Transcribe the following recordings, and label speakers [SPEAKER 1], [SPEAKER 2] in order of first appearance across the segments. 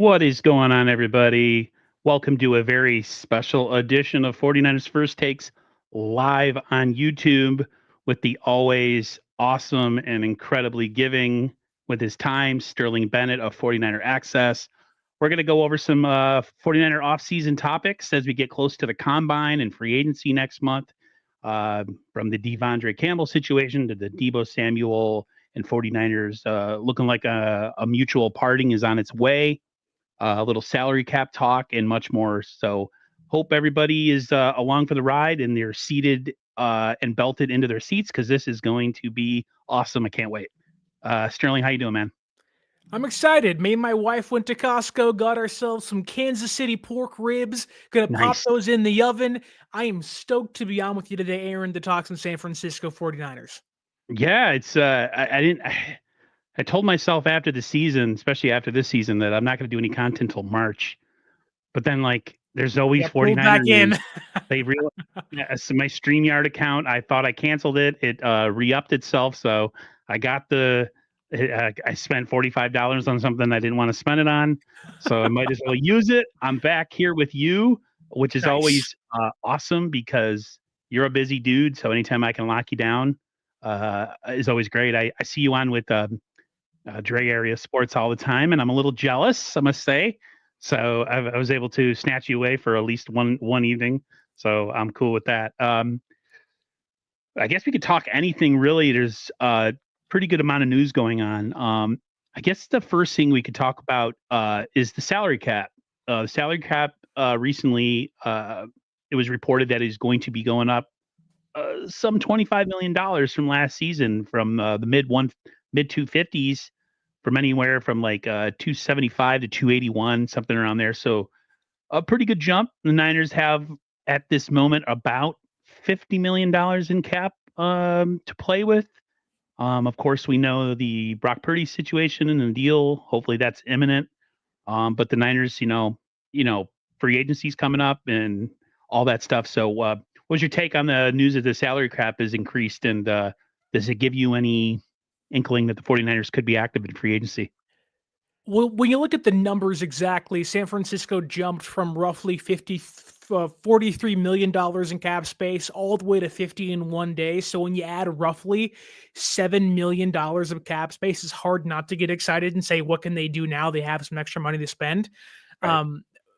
[SPEAKER 1] What is going on, everybody? Welcome to a very special edition of 49ers First Takes live on YouTube with the always awesome and incredibly giving with his time, Sterling Bennett of 49er Access. We're going to go over some 49er offseason topics as we get close to the combine and free agency next month, from the Devondre Campbell situation to the Deebo Samuel and 49ers looking like a mutual parting is on its way. A little salary cap talk, and much more. So, hope everybody is along for the ride and they're seated and belted into their seats because this is going to be awesome. I can't wait. Sterling, how you doing, man?
[SPEAKER 2] I'm excited. Me and my wife went to Costco, got ourselves some Kansas City pork ribs. Gonna pop
[SPEAKER 1] Nice.
[SPEAKER 2] those in the oven. I am stoked to be on with you today, Aaron, to talk some San Francisco 49ers.
[SPEAKER 1] Yeah, it's I told myself after the season, especially after this season, that I'm not going to do any content till March. But then, like, there's always 49er
[SPEAKER 2] back in.
[SPEAKER 1] news. They so my StreamYard account, I thought I canceled it. It re-upped itself, so I got I spent $45 on something I didn't want to spend it on, so I might as well use it. I'm back here with you, which is always awesome because you're a busy dude. So anytime I can lock you down is always great. I see you on with Dre Area Sports all the time, and I'm a little jealous, I must say. So I was able to snatch you away for at least one evening. So I'm cool with that. I guess we could talk anything really. There's a pretty good amount of news going on. I guess the first thing we could talk about is the salary cap. The salary cap recently, it was reported that is going to be going up some $25 million from last season, from the mid 250s, from anywhere from like 275 to 281, something around there. So a pretty good jump. The Niners have at this moment about $50 million in cap to play with. Of course, we know the Brock Purdy situation and the deal. Hopefully that's imminent. But the Niners, free agency's coming up and all that stuff. So what's your take on the news that the salary cap is increased, and does it give you any inkling that the 49ers could be active in free agency?
[SPEAKER 2] Well, when you look at the numbers exactly, San Francisco jumped from roughly $43 million in cap space all the way to 50 in one day. So when you add roughly $7 million of cap space, it's hard not to get excited and say, what can they do now? They have some extra money to spend. Right.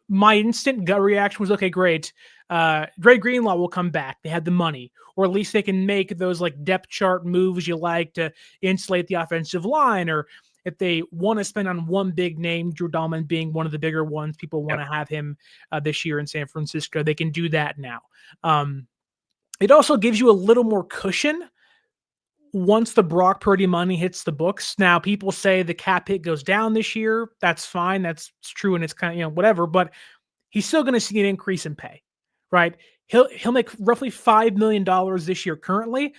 [SPEAKER 2] My instant gut reaction was, okay, great. Greenlaw will come back. They had the money, or at least they can make those like depth chart moves you like to insulate the offensive line, or if they want to spend on one big name, Drew Dalman being one of the bigger ones, people want to have him this year in San Francisco. They can do that now. It also gives you a little more cushion once the Brock Purdy money hits the books. Now, people say the cap hit goes down this year. That's fine. That's true. And it's kind of, whatever, but he's still going to see an increase in pay, right? He'll make roughly $5 million this year currently.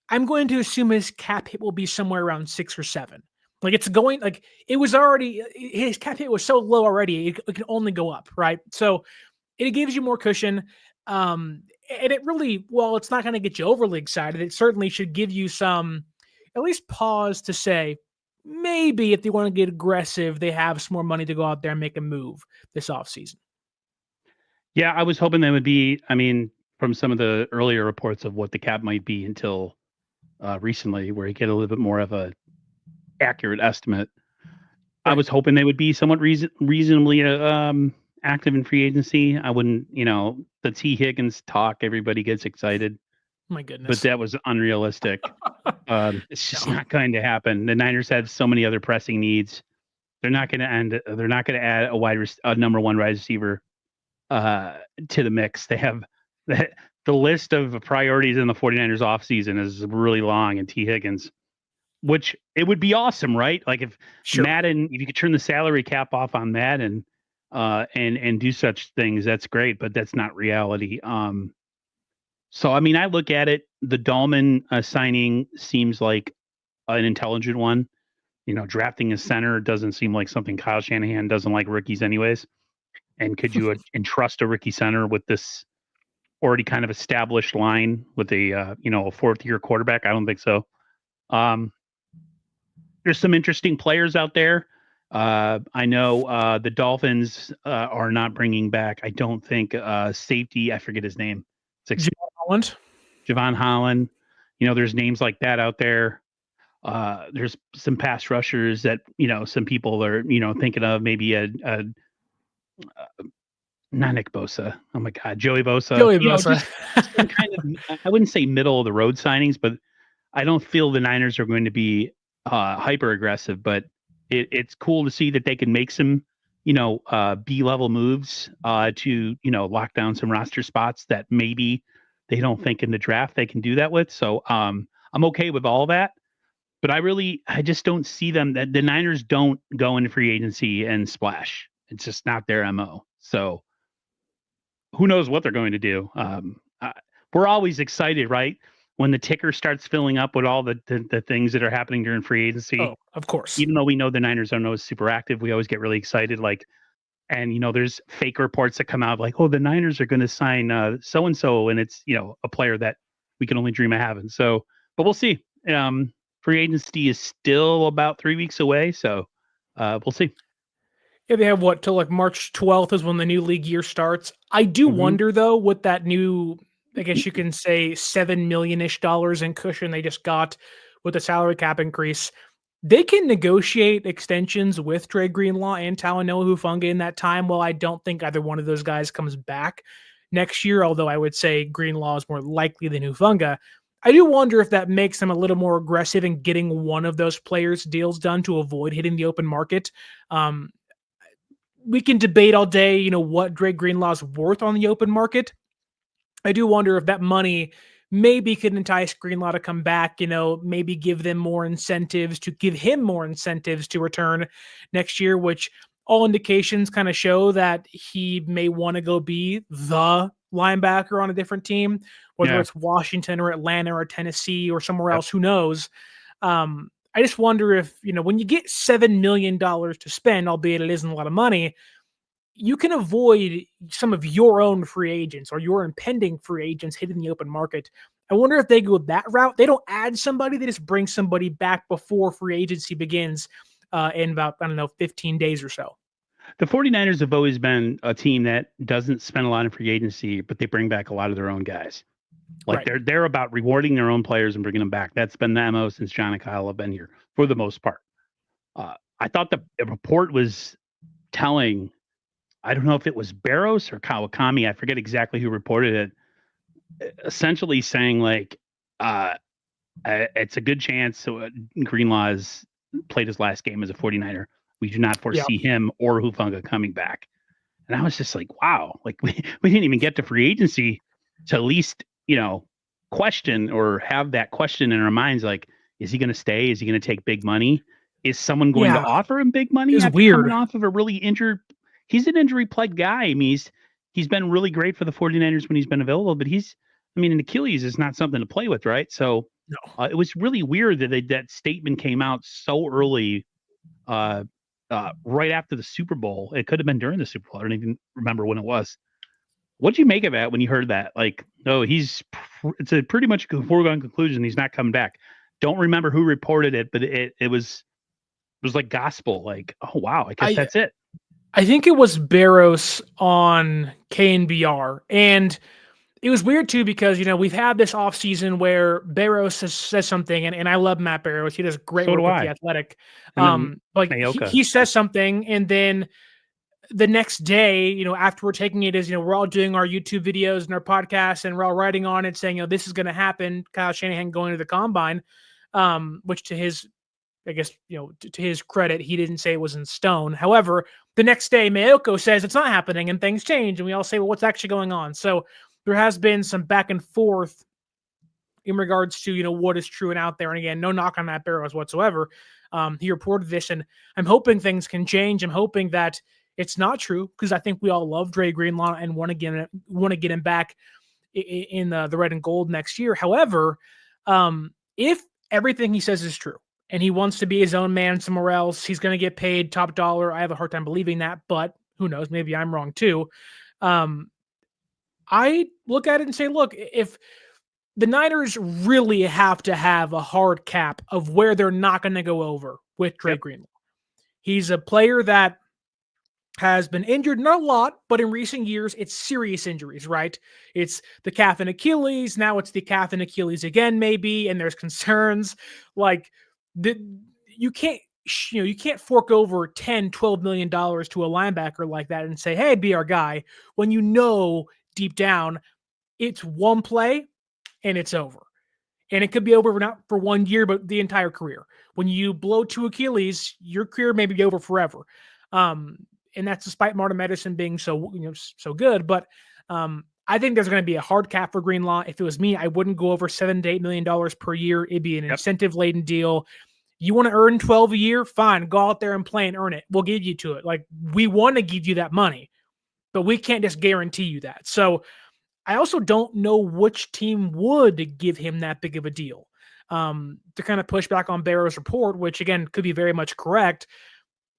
[SPEAKER 2] I'm going to assume his cap hit will be somewhere around 6 or 7. Like it's going, like it was already, his cap hit was so low already, it can only go up, right? So it gives you more cushion. And it really, well, it's not going to get you overly excited. It certainly should give you some, at least pause to say, maybe if they want to get aggressive, they have some more money to go out there and make a move this offseason.
[SPEAKER 1] Yeah, I was hoping that would be, from some of the earlier reports of what the cap might be until recently, where you get a little bit more of a accurate estimate. Right. I was hoping they would be somewhat reasonably active in free agency. I wouldn't, the T. Higgins talk, everybody gets excited.
[SPEAKER 2] My goodness.
[SPEAKER 1] But that was unrealistic. It's just not going to happen. The Niners have so many other pressing needs. They're not going to add a number one wide receiver to the mix. They have the list of priorities in the 49ers offseason is really long, and T. Higgins, which it would be awesome, right? Like if Madden, if you could turn the salary cap off on Madden and do such things, that's great, but that's not reality. So, I look at it, the Dalman signing seems like an intelligent one. Drafting a center doesn't seem like something Kyle Shanahan doesn't like rookies anyways. And could you entrust a rookie center with this already kind of established line with a fourth-year quarterback? I don't think so. There's some interesting players out there. I know the Dolphins are not bringing back. I don't think safety. I forget his name.
[SPEAKER 2] Jim Holland.
[SPEAKER 1] Javon Holland. There's names like that out there. There's some pass rushers that some people are thinking of. Maybe a not Nick Bosa. Oh my God, Joey Bosa.
[SPEAKER 2] Joey Bosa.
[SPEAKER 1] Just some kind of, I wouldn't say middle of the road signings, but I don't feel the Niners are going to be hyper aggressive. But it's cool to see that they can make some B-level moves to lock down some roster spots that maybe they don't think in the draft they can do that with. So I'm okay with all that. But I just don't see them. That the Niners don't go into free agency and splash. It's just not their MO. So who knows what they're going to do? We're always excited, right? When the ticker starts filling up with all the things that are happening during free agency.
[SPEAKER 2] Oh, of course.
[SPEAKER 1] Even though we know the Niners are always super active, we always get really excited. And there's fake reports that come out like, oh, the Niners are going to sign so and so, and it's a player that we can only dream of having. So, but we'll see. Free agency is still about 3 weeks away, so we'll see.
[SPEAKER 2] Yeah, they have till like March 12th is when the new league year starts. I do wonder though, with that new, I guess you can say $7 million-ish in cushion they just got with the salary cap increase, they can negotiate extensions with Dre Greenlaw and Talanoa Hufanga in that time. Well, I don't think either one of those guys comes back next year, although I would say Greenlaw is more likely than Hufanga. I do wonder if that makes them a little more aggressive in getting one of those players' deals done to avoid hitting the open market. We can debate all day, what Dre Greenlaw's worth on the open market. I do wonder if that money maybe could entice Greenlaw to come back, maybe give him more incentives to return next year, which all indications kind of show that he may want to go be the linebacker on a different team, whether it's Washington or Atlanta or Tennessee or somewhere else, who knows? I just wonder if, when you get $7 million to spend, albeit it isn't a lot of money, you can avoid some of your own free agents or your impending free agents hitting the open market. I wonder if they go that route. They don't add somebody, they just bring somebody back before free agency begins in about, 15 days or so.
[SPEAKER 1] The 49ers have always been a team that doesn't spend a lot in free agency, but they bring back a lot of their own guys. They're about rewarding their own players and bringing them back. That's been the MO since John and Kyle have been here for the most part. I thought the report was telling, I don't know if it was Barros or Kawakami, I forget exactly who reported it, essentially saying it's a good chance Greenlaw has played his last game as a 49er. We do not foresee him or Hufanga coming back. And I was just like, wow, we didn't even get to free agency to at least, question or have that question in our minds. Like, is he going to stay? Is he going to take big money? Is someone going to offer him big money?
[SPEAKER 2] It's weird.
[SPEAKER 1] Coming off of a really injured, he's an injury plagued guy. I mean, he's been really great for the 49ers when he's been available, but an Achilles is not something to play with, right? So it was really weird that that statement came out so early, right after the Super Bowl. It could have been during the Super Bowl. I don't even remember when it was. What'd you make of that when you heard that? It's a pretty much a foregone conclusion. He's not coming back. Don't remember who reported it, but it was like gospel. Like, oh wow, I guess that's it.
[SPEAKER 2] I think it was Barros on KNBR, and it was weird too because we've had this offseason where Barros says something, and I love Matt Barros. He does great work with The Athletic. He says something, and then the next day, after we're taking it as, we're all doing our YouTube videos and our podcasts and we're all writing on it saying, this is going to happen. Kyle Shanahan going to the combine, which to his, I guess, to his credit, he didn't say it was in stone. However, the next day, Mayoko says it's not happening and things change. And we all say, well, what's actually going on? So there has been some back and forth in regards to, what is true and out there. And again, no knock on Matt Barros whatsoever. He reported this, and I'm hoping things can change. I'm hoping that it's not true, because I think we all love Dre Greenlaw and want to get him back in the red and gold next year. However, if everything he says is true and he wants to be his own man somewhere else, he's going to get paid top dollar. I have a hard time believing that, but who knows? Maybe I'm wrong too. I look at it and say, look, if the Niners really have to have a hard cap of where they're not going to go over with Dre Greenlaw, He's a player that has been injured, not a lot, but in recent years, it's serious injuries, right? It's the calf and Achilles. Now it's the calf and Achilles again, maybe. And there's concerns like the, you can't, you can't fork over 10, $12 million to a linebacker like that and say, hey, be our guy, when you know deep down it's one play and it's over. And it could be over not for 1 year, but the entire career. When you blow two Achilles, your career may be over forever. And that's despite modern medicine being so, so good. But I think there's going to be a hard cap for Greenlaw. If it was me, I wouldn't go over $7 to $8 million per year. It'd be an incentive laden deal. You want to earn 12 a year? Fine. Go out there and play and earn it. We'll give you to it. Like, we want to give you that money, but we can't just guarantee you that. So I also don't know which team would give him that big of a deal. To kind of push back on Barrow's report, which again could be very much correct.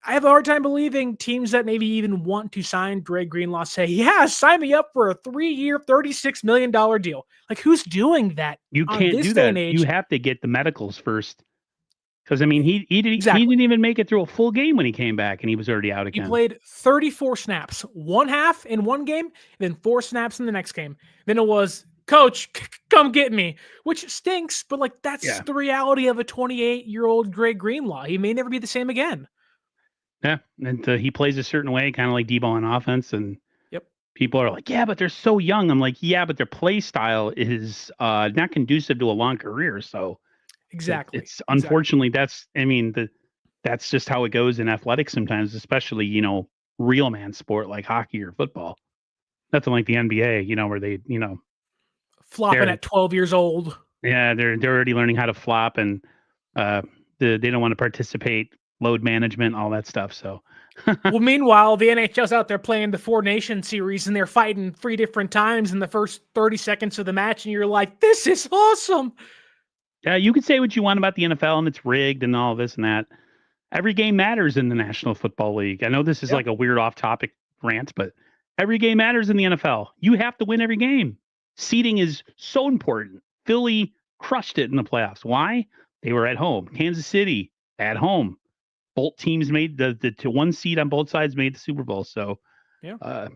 [SPEAKER 2] I have a hard time believing teams that maybe even want to sign Dre Greenlaw say, yeah, sign me up for a 3-year, $36 million deal. Like, who's doing that?
[SPEAKER 1] You can't do that. You have to get the medicals first. Because, I mean, he didn't even make it through a full game when he came back, and he was already out again.
[SPEAKER 2] He played 34 snaps, one half in one game, then 4 snaps in the next game. Then it was, coach, come get me, which stinks, but, like, that's the reality of a 28-year-old Dre Greenlaw. He may never be the same again.
[SPEAKER 1] Yeah, and he plays a certain way, kind of like Deebo on offense, and people are like, yeah, but they're so young. I'm like, yeah, but their play style is not conducive to a long career, so...
[SPEAKER 2] Exactly.
[SPEAKER 1] It's unfortunately that's just how it goes in athletics sometimes, especially, real man sport like hockey or football. Nothing like the NBA, where they,
[SPEAKER 2] flopping at 12 years old.
[SPEAKER 1] Yeah, they're already learning how to flop, and they don't want to participate, load management, all that stuff. So
[SPEAKER 2] well, meanwhile, the NHL's out there playing the 4 Nation series, and they're fighting 3 different times in the first 30 seconds of the match, and you're like, this is awesome.
[SPEAKER 1] Yeah, you could say what you want about the NFL and it's rigged and all this and that. Every game matters in the National Football League. I know this is like a weird off-topic rant, but every game matters in the NFL. You have to win every game. Seeding is so important. Philly crushed it in the playoffs. Why? They were at home. Kansas City at home. Both teams made the 1 seed on both sides made the Super Bowl. So, for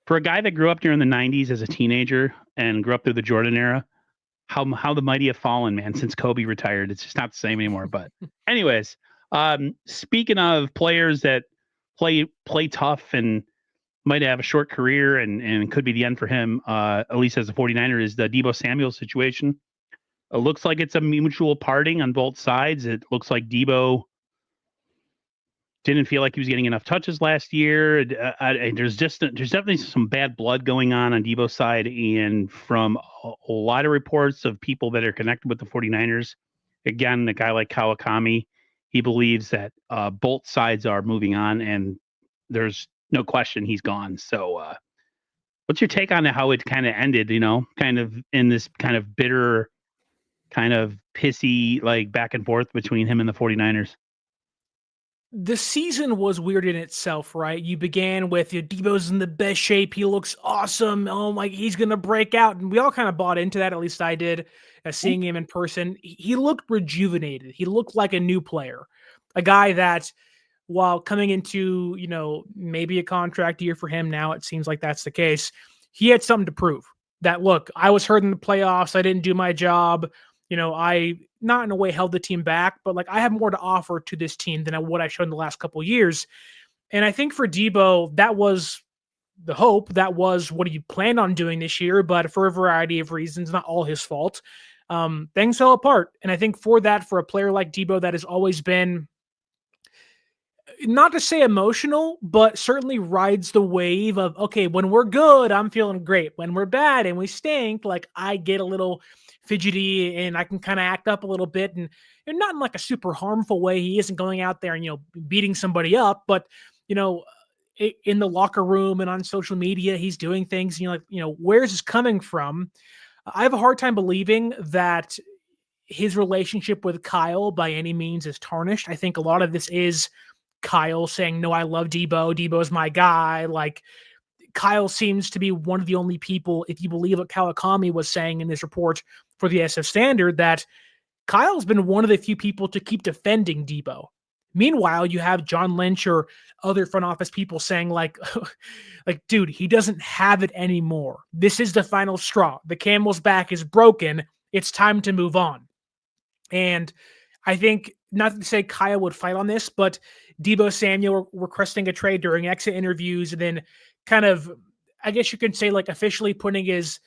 [SPEAKER 1] a guy that grew up during the 90s as a teenager and grew up through the Jordan era, how the mighty have fallen, man, since Kobe retired. It's just not the same anymore. But anyways, speaking of players that play tough and might have a short career and could be the end for him, at least as a 49er, is the Deebo Samuel situation. It looks like it's a mutual parting on both sides. It looks like Deebo didn't feel like he was getting enough touches last year. There's definitely some bad blood going on Deebo's side. And from a lot of reports of people that are connected with the 49ers, again, a guy like Kawakami, he believes that both sides are moving on and there's no question he's gone. So what's your take on how it kind of ended, kind of in this kind of bitter, kind of pissy, like back and forth between him and the 49ers?
[SPEAKER 2] The season was weird in itself, right? You began with Deebo's in the best shape. He looks awesome. Oh my, he's going to break out. And we all kind of bought into that. At least I did, seeing him in person. He looked rejuvenated. He looked like a new player, a guy that while coming into, maybe a contract year for him now, it seems like that's the case. He had something to prove that, look, I was hurt in the playoffs. I didn't do my job. I not in a way held the team back, but like I have more to offer to this team than what I showed in the last couple of years. And I think for Deebo, that was the hope. That was what he planned on doing this year, but for a variety of reasons, not all his fault, things fell apart. And I think for a player like Deebo that has always been, not to say emotional, but certainly rides the wave of, okay, when we're good, I'm feeling great. When we're bad and we stink, like I get a little fidgety and I can kind of act up a little bit, and not in like a super harmful way. He isn't going out there and, beating somebody up, but, in the locker room and on social media, he's doing things, where's this coming from? I have a hard time believing that his relationship with Kyle by any means is tarnished. I think a lot of this is Kyle saying, no, I love Deebo. Deebo's my guy. Like, Kyle seems to be one of the only people, if you believe what Kawakami was saying in this report for the SF Standard, that Kyle's been one of the few people to keep defending Deebo. Meanwhile, you have John Lynch or other front office people saying like, like, dude, he doesn't have it anymore. This is the final straw. The camel's back is broken. It's time to move on. And I think, not to say Kyle would fight on this, but Deebo Samuel requesting a trade during exit interviews, and then kind of, I guess you could say, like, officially putting his,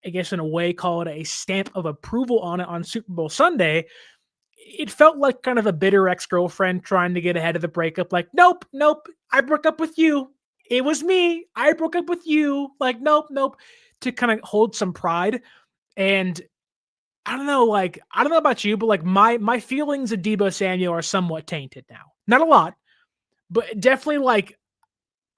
[SPEAKER 2] I guess in a way, call it a stamp of approval on it on Super Bowl Sunday. It felt like kind of a bitter ex-girlfriend trying to get ahead of the breakup. Like, nope, nope, I broke up with you. It was me. I broke up with you. Like, nope, nope, to kind of hold some pride. And I don't know, like, I don't know about you, but like my feelings of Deebo Samuel are somewhat tainted now. Not a lot, but definitely like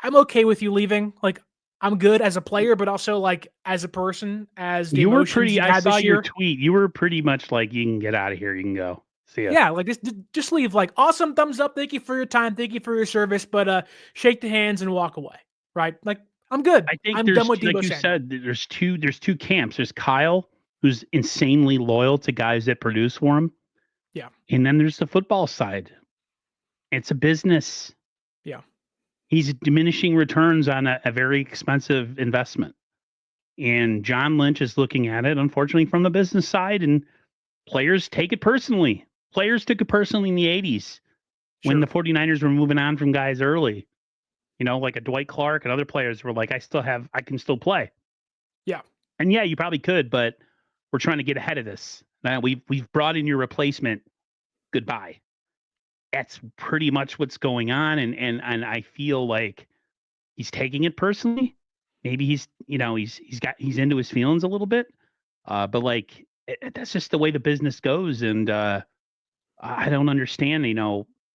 [SPEAKER 2] I'm okay with you leaving. Like, I'm good as a player, but also like as a person, as the
[SPEAKER 1] You were
[SPEAKER 2] emotions
[SPEAKER 1] pretty.
[SPEAKER 2] you
[SPEAKER 1] I
[SPEAKER 2] had
[SPEAKER 1] saw
[SPEAKER 2] this
[SPEAKER 1] your
[SPEAKER 2] year.
[SPEAKER 1] tweet. You were pretty much like, you can get out of here. You can go. See ya.
[SPEAKER 2] Yeah, like just leave. Like, awesome, thumbs up. Thank you for your time. Thank you for your service. But shake the hands and walk away. Right? Like, I'm good.
[SPEAKER 1] I think
[SPEAKER 2] I'm done
[SPEAKER 1] there's
[SPEAKER 2] with
[SPEAKER 1] like
[SPEAKER 2] Deebo
[SPEAKER 1] you
[SPEAKER 2] Samuel.
[SPEAKER 1] said, there's two camps. There's Kyle, who's insanely loyal to guys that produce for him,
[SPEAKER 2] Yeah,
[SPEAKER 1] and then there's the football side. It's a business.
[SPEAKER 2] yeah,
[SPEAKER 1] He's diminishing returns on a very expensive investment. And John Lynch is looking at it, unfortunately, from the business side, and players take it personally. Players took it personally in the 80s when
[SPEAKER 2] sure.
[SPEAKER 1] the 49ers were moving on from guys early. Like a Dwight Clark and other players were like, I can still play.
[SPEAKER 2] Yeah,
[SPEAKER 1] And yeah, you probably could, but we're trying to get ahead of this. Now we've brought in your replacement. Goodbye. That's pretty much what's going on. And I feel like he's taking it personally. Maybe he's into his feelings a little bit. But like that's just the way the business goes. And I don't understand,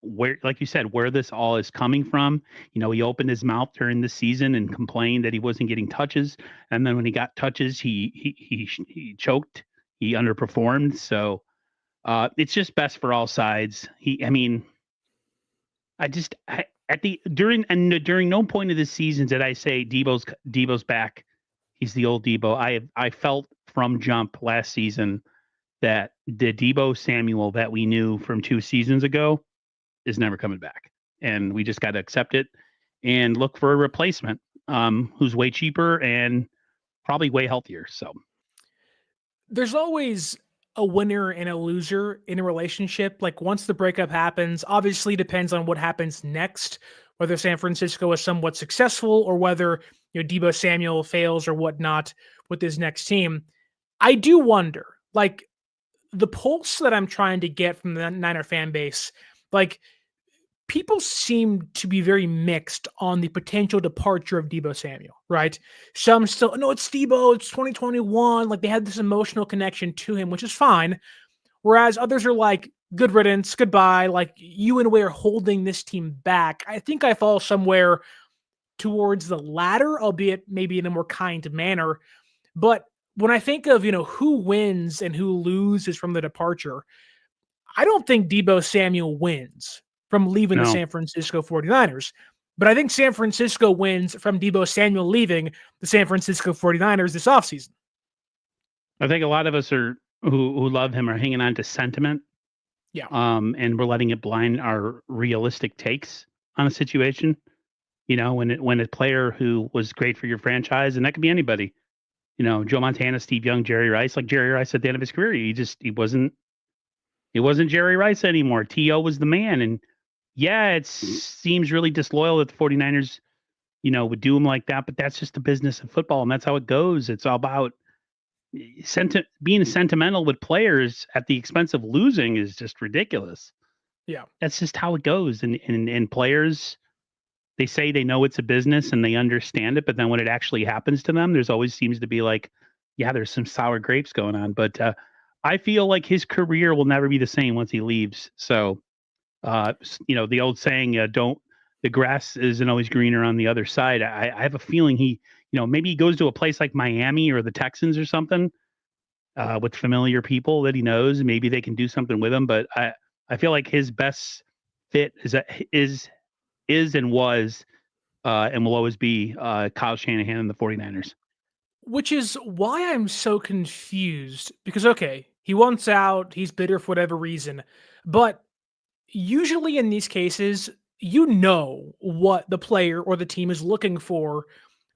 [SPEAKER 1] where, like you said, where this all is coming from. He opened his mouth during the season and complained that he wasn't getting touches, and then when he got touches, he choked, he underperformed. So it's just best for all sides. I mean, I just at the during no point of the season did I say Deebo's back. He's the old Deebo. I felt from jump last season that the Deebo Samuel that we knew from 2 seasons ago is never coming back. And we just got to accept it and look for a replacement who's way cheaper and probably way healthier. So
[SPEAKER 2] there's always a winner and a loser in a relationship. Like, once the breakup happens, obviously depends on what happens next, whether San Francisco is somewhat successful or whether, Deebo Samuel fails or whatnot with his next team. I do wonder, like, the pulse that I'm trying to get from the Niner fan base, like, people seem to be very mixed on the potential departure of Deebo Samuel, right? Some still, no, it's Deebo, it's 2021. Like, they had this emotional connection to him, which is fine. Whereas others are like, good riddance, goodbye. Like, you and we are holding this team back. I think I fall somewhere towards the latter, albeit maybe in a more kind manner. But when I think of, who wins and who loses from the departure, I don't think Deebo Samuel wins from leaving the
[SPEAKER 1] no,
[SPEAKER 2] San Francisco 49ers. But I think San Francisco wins from Deebo Samuel leaving the San Francisco 49ers this offseason.
[SPEAKER 1] I think a lot of us who love him are hanging on to sentiment,
[SPEAKER 2] Yeah,
[SPEAKER 1] and we're letting it blind our realistic takes on a situation. When a player who was great for your franchise, and that could be anybody, Joe Montana, Steve Young, Jerry Rice. Like Jerry Rice at the end of his career, he wasn't Jerry Rice anymore. T.O. was the man. And yeah, it seems really disloyal that the 49ers, would do him like that, but that's just the business of football, and that's how it goes. It's all about being sentimental with players at the expense of losing is just ridiculous.
[SPEAKER 2] yeah.
[SPEAKER 1] That's just how it goes. And players, they say they know it's a business and they understand it, but then when it actually happens to them, there's always seems to be like, yeah, there's some sour grapes going on. But I feel like his career will never be the same once he leaves. So, the old saying, don't, the grass isn't always greener on the other side. I have a feeling maybe he goes to a place like Miami or the Texans or something with familiar people that he knows. Maybe they can do something with him. But I feel like his best fit is and was and will always be Kyle Shanahan and the 49ers.
[SPEAKER 2] Which is why I'm so confused because, okay, he wants out, he's bitter for whatever reason. But usually in these cases, you know what the player or the team is looking for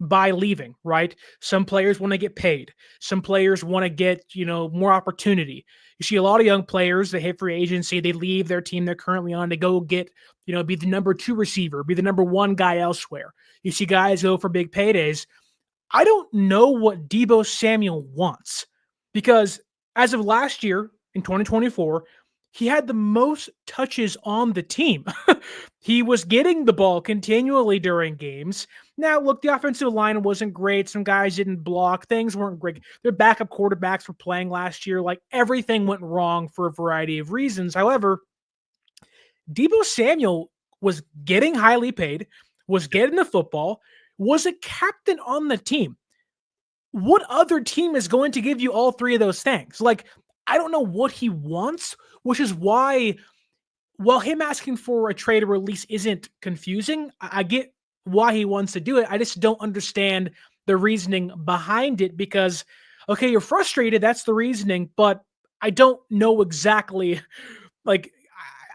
[SPEAKER 2] by leaving, right? Some players want to get paid. Some players want to get, more opportunity. You see a lot of young players, they hit free agency, they leave their team they're currently on to go get, be the number 2 receiver, be the number 1 guy elsewhere. You see guys go for big paydays. I don't know what Deebo Samuel wants because as of last year in 2024, he had the most touches on the team. He was getting the ball continually during games. Now, look, the offensive line wasn't great. Some guys didn't block. Things weren't great. Their backup quarterbacks were playing last year. Like everything went wrong for a variety of reasons. However, Deebo Samuel was getting highly paid, was getting the football, was a captain on the team. What other team is going to give you all 3 of those things? Like, I don't know what he wants, which is why, while him asking for a trade or release isn't confusing, I get why he wants to do it. I just don't understand the reasoning behind it because, okay, you're frustrated. That's the reasoning, but I don't know exactly. Like,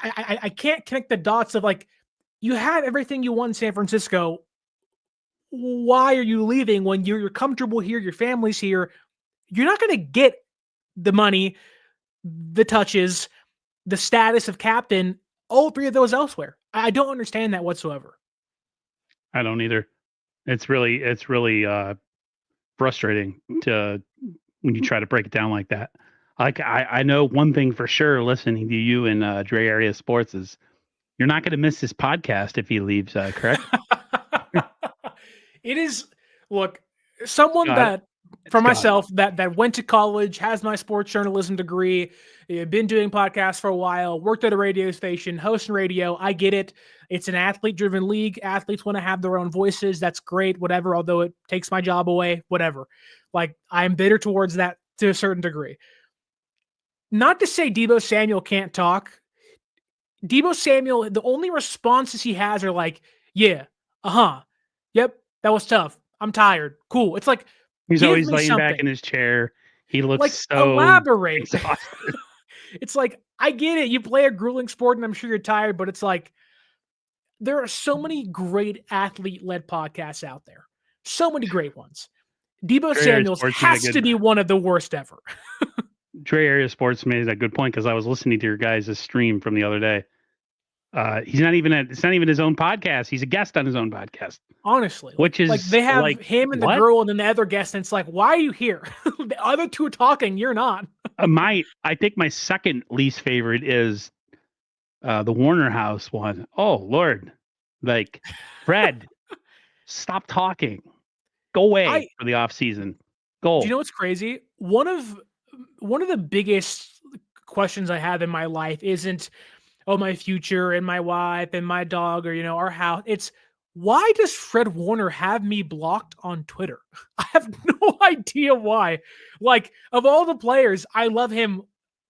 [SPEAKER 2] I can't connect the dots of like, you had everything you want in San Francisco. Why are you leaving when you're comfortable here? Your family's here. You're not going to get the money, the touches, the status of captain, all 3 of those elsewhere. I don't understand that whatsoever.
[SPEAKER 1] I don't either. It's really frustrating to when you try to break it down like that. Like I know one thing for sure listening to you and Dre Area Sports is you're not going to miss this podcast if he leaves, correct?
[SPEAKER 2] It is, look, someone
[SPEAKER 1] Got it.
[SPEAKER 2] that, for myself, that went to college, has my sports journalism degree, been doing podcasts for a while, worked at a radio station, hosting radio. I get it. It's an athlete-driven league. Athletes want to have their own voices. That's great, whatever, although it takes my job away, whatever. Like, I'm bitter towards that to a certain degree. Not to say Deebo Samuel can't talk. Deebo Samuel, the only responses he has are like, yeah, yep, that was tough. I'm tired. Cool. It's like,
[SPEAKER 1] he's
[SPEAKER 2] give
[SPEAKER 1] always
[SPEAKER 2] me
[SPEAKER 1] laying back
[SPEAKER 2] something.
[SPEAKER 1] in his chair. He looks
[SPEAKER 2] Like,
[SPEAKER 1] so
[SPEAKER 2] elaborate.
[SPEAKER 1] exhausted.
[SPEAKER 2] It's like, I get it. You play a grueling sport and I'm sure you're tired, but it's like, there are so many great athlete-led podcasts out there. So many great ones. Deebo
[SPEAKER 1] Dre Area
[SPEAKER 2] Samuels
[SPEAKER 1] Sports
[SPEAKER 2] has
[SPEAKER 1] made a
[SPEAKER 2] to be one of the worst ever.
[SPEAKER 1] Dre Area Sports made a good point because I was listening to your guys' stream from the other day. It's not even his own podcast. He's a guest on his own podcast.
[SPEAKER 2] Honestly,
[SPEAKER 1] which is
[SPEAKER 2] like they have
[SPEAKER 1] like,
[SPEAKER 2] him and
[SPEAKER 1] what?
[SPEAKER 2] the girl and then the other guest, and it's like, why are you here? The other 2 are talking, you're not.
[SPEAKER 1] I think my second least favorite is the Warner House one. Oh Lord, like Fred, stop talking. Go away for the off season. Go.
[SPEAKER 2] Do you know what's crazy? One of the biggest questions I have in my life isn't, oh, my future and my wife and my dog or, our house. It's, why does Fred Warner have me blocked on Twitter? I have no idea why. Like, of all the players, I love him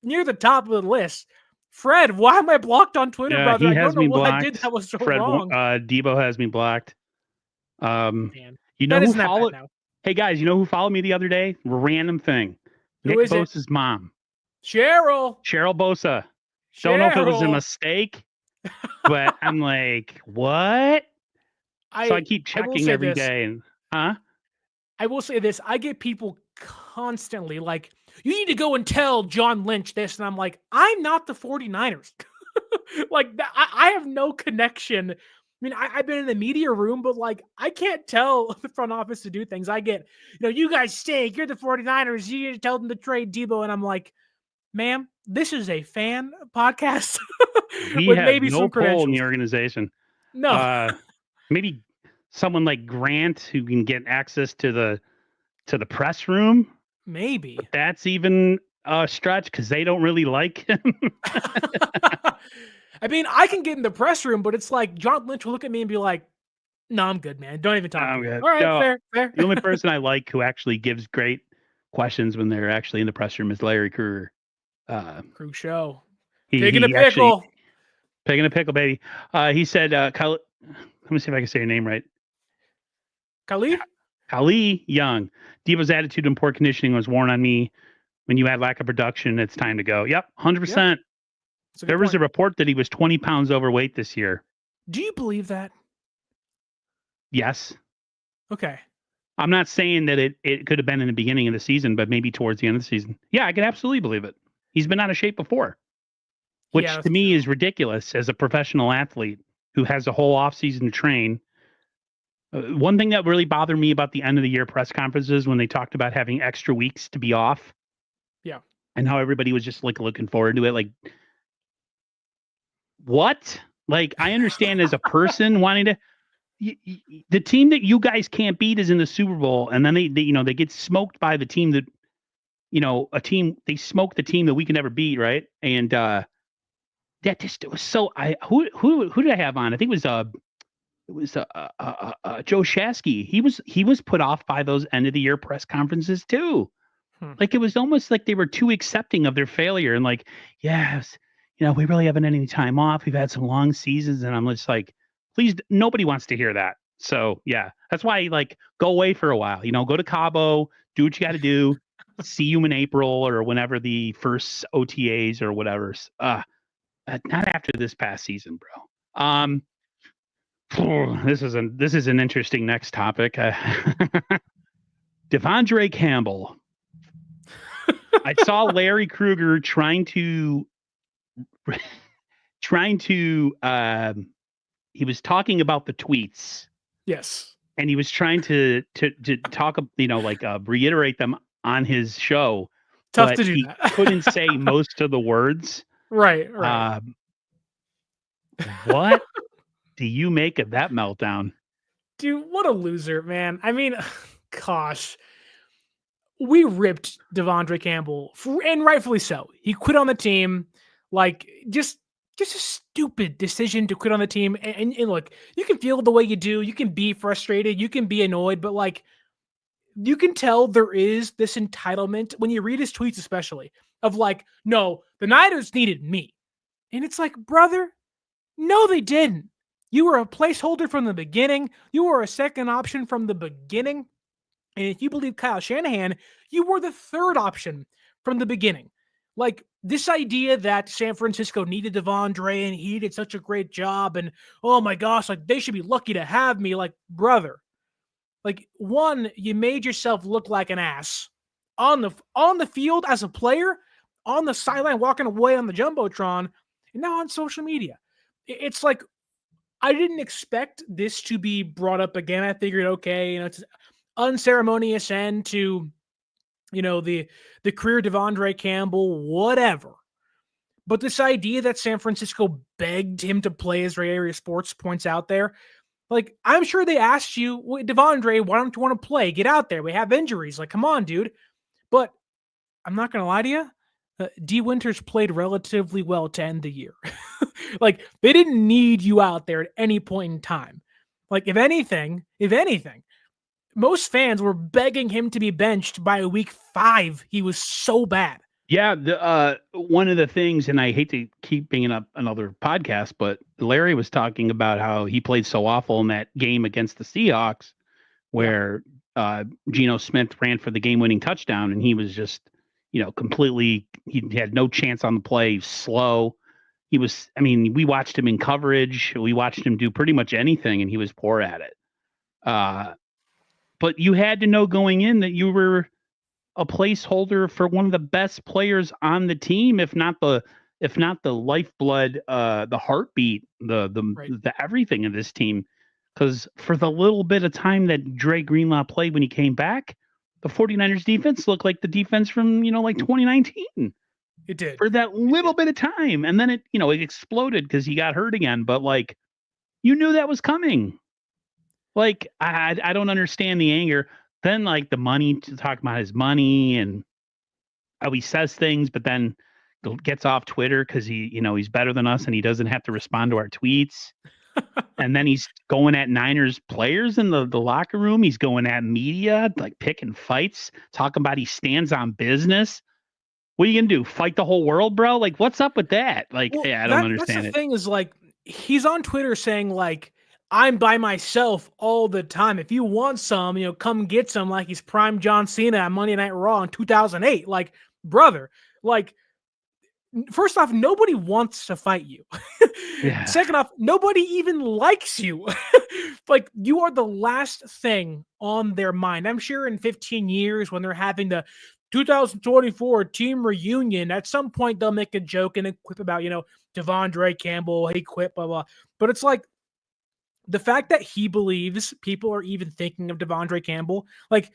[SPEAKER 2] near the top of the list. Fred, why am I blocked on Twitter, brother?
[SPEAKER 1] He
[SPEAKER 2] I
[SPEAKER 1] has
[SPEAKER 2] don't know
[SPEAKER 1] me
[SPEAKER 2] what
[SPEAKER 1] blocked.
[SPEAKER 2] I did that was so
[SPEAKER 1] Fred,
[SPEAKER 2] wrong.
[SPEAKER 1] Deebo has me blocked.
[SPEAKER 2] Man,
[SPEAKER 1] you know who followed? Hey guys, you know who followed me the other day? Random thing.
[SPEAKER 2] Who
[SPEAKER 1] Nick
[SPEAKER 2] is
[SPEAKER 1] Bosa's mom.
[SPEAKER 2] Cheryl
[SPEAKER 1] Bosa. Don't know if it was a mistake, but I'm like, what? So I keep checking every day, and
[SPEAKER 2] I will say this: I get people constantly like, you need to go and tell John Lynch this, and I'm like, I'm not the 49ers. Like, I have no connection. I mean, I've been in the media room, but like, I can't tell the front office to do things. I get, you guys stink. You're the 49ers. You need to tell them to trade Deebo, and I'm like, ma'am, this is a fan podcast
[SPEAKER 1] we
[SPEAKER 2] with
[SPEAKER 1] have
[SPEAKER 2] maybe
[SPEAKER 1] no
[SPEAKER 2] some
[SPEAKER 1] pull in the
[SPEAKER 2] credentials.
[SPEAKER 1] organization.
[SPEAKER 2] No,
[SPEAKER 1] Maybe someone like Grant who can get access to the press room.
[SPEAKER 2] maybe
[SPEAKER 1] But that's even a stretch because they don't really like him.
[SPEAKER 2] I mean, I can get in the press room, but it's like John Lynch will look at me and be like, "No, I'm good, man. Don't even talk to me." All right,
[SPEAKER 1] No,
[SPEAKER 2] fair.
[SPEAKER 1] The only person I like who actually gives great questions when they're actually in the press room is Larry Krueger.
[SPEAKER 2] Crew show.
[SPEAKER 1] Picking
[SPEAKER 2] a pickle.
[SPEAKER 1] Picking a pickle, baby. He said, let me see if I can say your name right. Khalid Young. Deebo's attitude and poor conditioning was worn on me. When you had lack of production, it's time to go. Yep, 100%. There was a report that he was 20 pounds overweight this year.
[SPEAKER 2] Do you believe that?
[SPEAKER 1] Yes.
[SPEAKER 2] Okay.
[SPEAKER 1] I'm not saying that it could have been in the beginning of the season, but maybe towards the end of the season. Yeah, I could absolutely believe it. He's been out of shape before, which to me is ridiculous as a professional athlete who has a whole offseason to train. One thing that really bothered me about the end of the year press conferences when they talked about having extra weeks to be off.
[SPEAKER 2] Yeah.
[SPEAKER 1] And how everybody was just like looking forward to it. Like, what? Like, I understand as a person wanting to. The team that you guys can't beat is in the Super Bowl, and then they get smoked by the team that they smoked the team that we can never beat, right? And that just it was so. Who did I have on? I think it was Joe Shasky. He was put off by those end of the year press conferences too. Like it was almost like they were too accepting of their failure and like, yes, we really haven't had any time off. We've had some long seasons, and I'm just like, please, nobody wants to hear that. So yeah, that's why like go away for a while. Go to Cabo, do what you got to do. See you in April or whenever the first OTAs or whatever. Not after this past season, bro. This is an interesting next topic. Devondre Campbell. I saw Larry Krueger trying to he was talking about the tweets.
[SPEAKER 2] Yes.
[SPEAKER 1] And he was trying to talk, reiterate them on his show.
[SPEAKER 2] Tough to do that.
[SPEAKER 1] He couldn't say most of the words.
[SPEAKER 2] Right.
[SPEAKER 1] What do you make of that meltdown?
[SPEAKER 2] Dude, what a loser, man. I mean, gosh. We ripped Devondre Campbell, and rightfully so. He quit on the team, like just a stupid decision to quit on the team. And look, you can feel the way you do. You can be frustrated. You can be annoyed, but like you can tell there is this entitlement when you read his tweets, especially of like, no, the Niners needed me. And it's like, brother, no, they didn't. You were a placeholder from the beginning. You were a second option from the beginning. And if you believe Kyle Shanahan, you were the third option from the beginning. Like this idea that San Francisco needed Devondre and he did such a great job and oh my gosh, like they should be lucky to have me. Like, brother, like one, you made yourself look like an ass on the field as a player, on the sideline walking away on the Jumbotron, and now on social media. It's like I didn't expect this to be brought up again. I figured, okay, it's unceremonious end to, the career Devondre Campbell, whatever. But this idea that San Francisco begged him to play, as Ray Area Sports points out there, like, I'm sure they asked you, Devondre, why don't you want to play? Get out there. We have injuries. Like, come on, dude. But I'm not going to lie to you. D. Winters played relatively well to end the year. Like, they didn't need you out there at any point in time. Like, if anything, most fans were begging him to be benched by week 5. He was so bad.
[SPEAKER 1] Yeah, one of the things, and I hate to keep bringing up another podcast, but Larry was talking about how he played so awful in that game against the Seahawks where Geno Smith ran for the game-winning touchdown, and he was just, completely, he had no chance on the play, slow. We watched him in coverage. We watched him do pretty much anything, and he was poor at it. But you had to know going in that you were a placeholder for one of the best players on the team, if not the lifeblood, the heartbeat, the everything of this team. Because for the little bit of time that Dre Greenlaw played when he came back, the 49ers defense looked like the defense from, 2019.
[SPEAKER 2] It did.
[SPEAKER 1] For that little bit of time. And then it exploded because he got hurt again. But like, you knew that was coming. Like, I don't understand the anger. Then like the money, to talk about his money and how he says things, but then gets off Twitter because he's better than us and he doesn't have to respond to our tweets. And then he's going at Niners players in the locker room. He's going at media, like picking fights, talking about he stands on business. What are you gonna do? Fight the whole world, bro? Like, what's up with that? Like, I don't understand
[SPEAKER 2] that's the thing is like he's on Twitter saying like, I'm by myself all the time. If you want some, come get some. Like he's prime John Cena on Monday Night Raw in 2008. Like, brother, like First off, nobody wants to fight you.
[SPEAKER 1] Yeah.
[SPEAKER 2] Second off, nobody even likes you. Like, you are the last thing on their mind. I'm sure in 15 years when they're having the 2024 team reunion, at some point they'll make a joke and a quip about, Devondre Campbell, he quit, blah, blah. But it's like, the fact that he believes people are even thinking of Devondre Campbell, like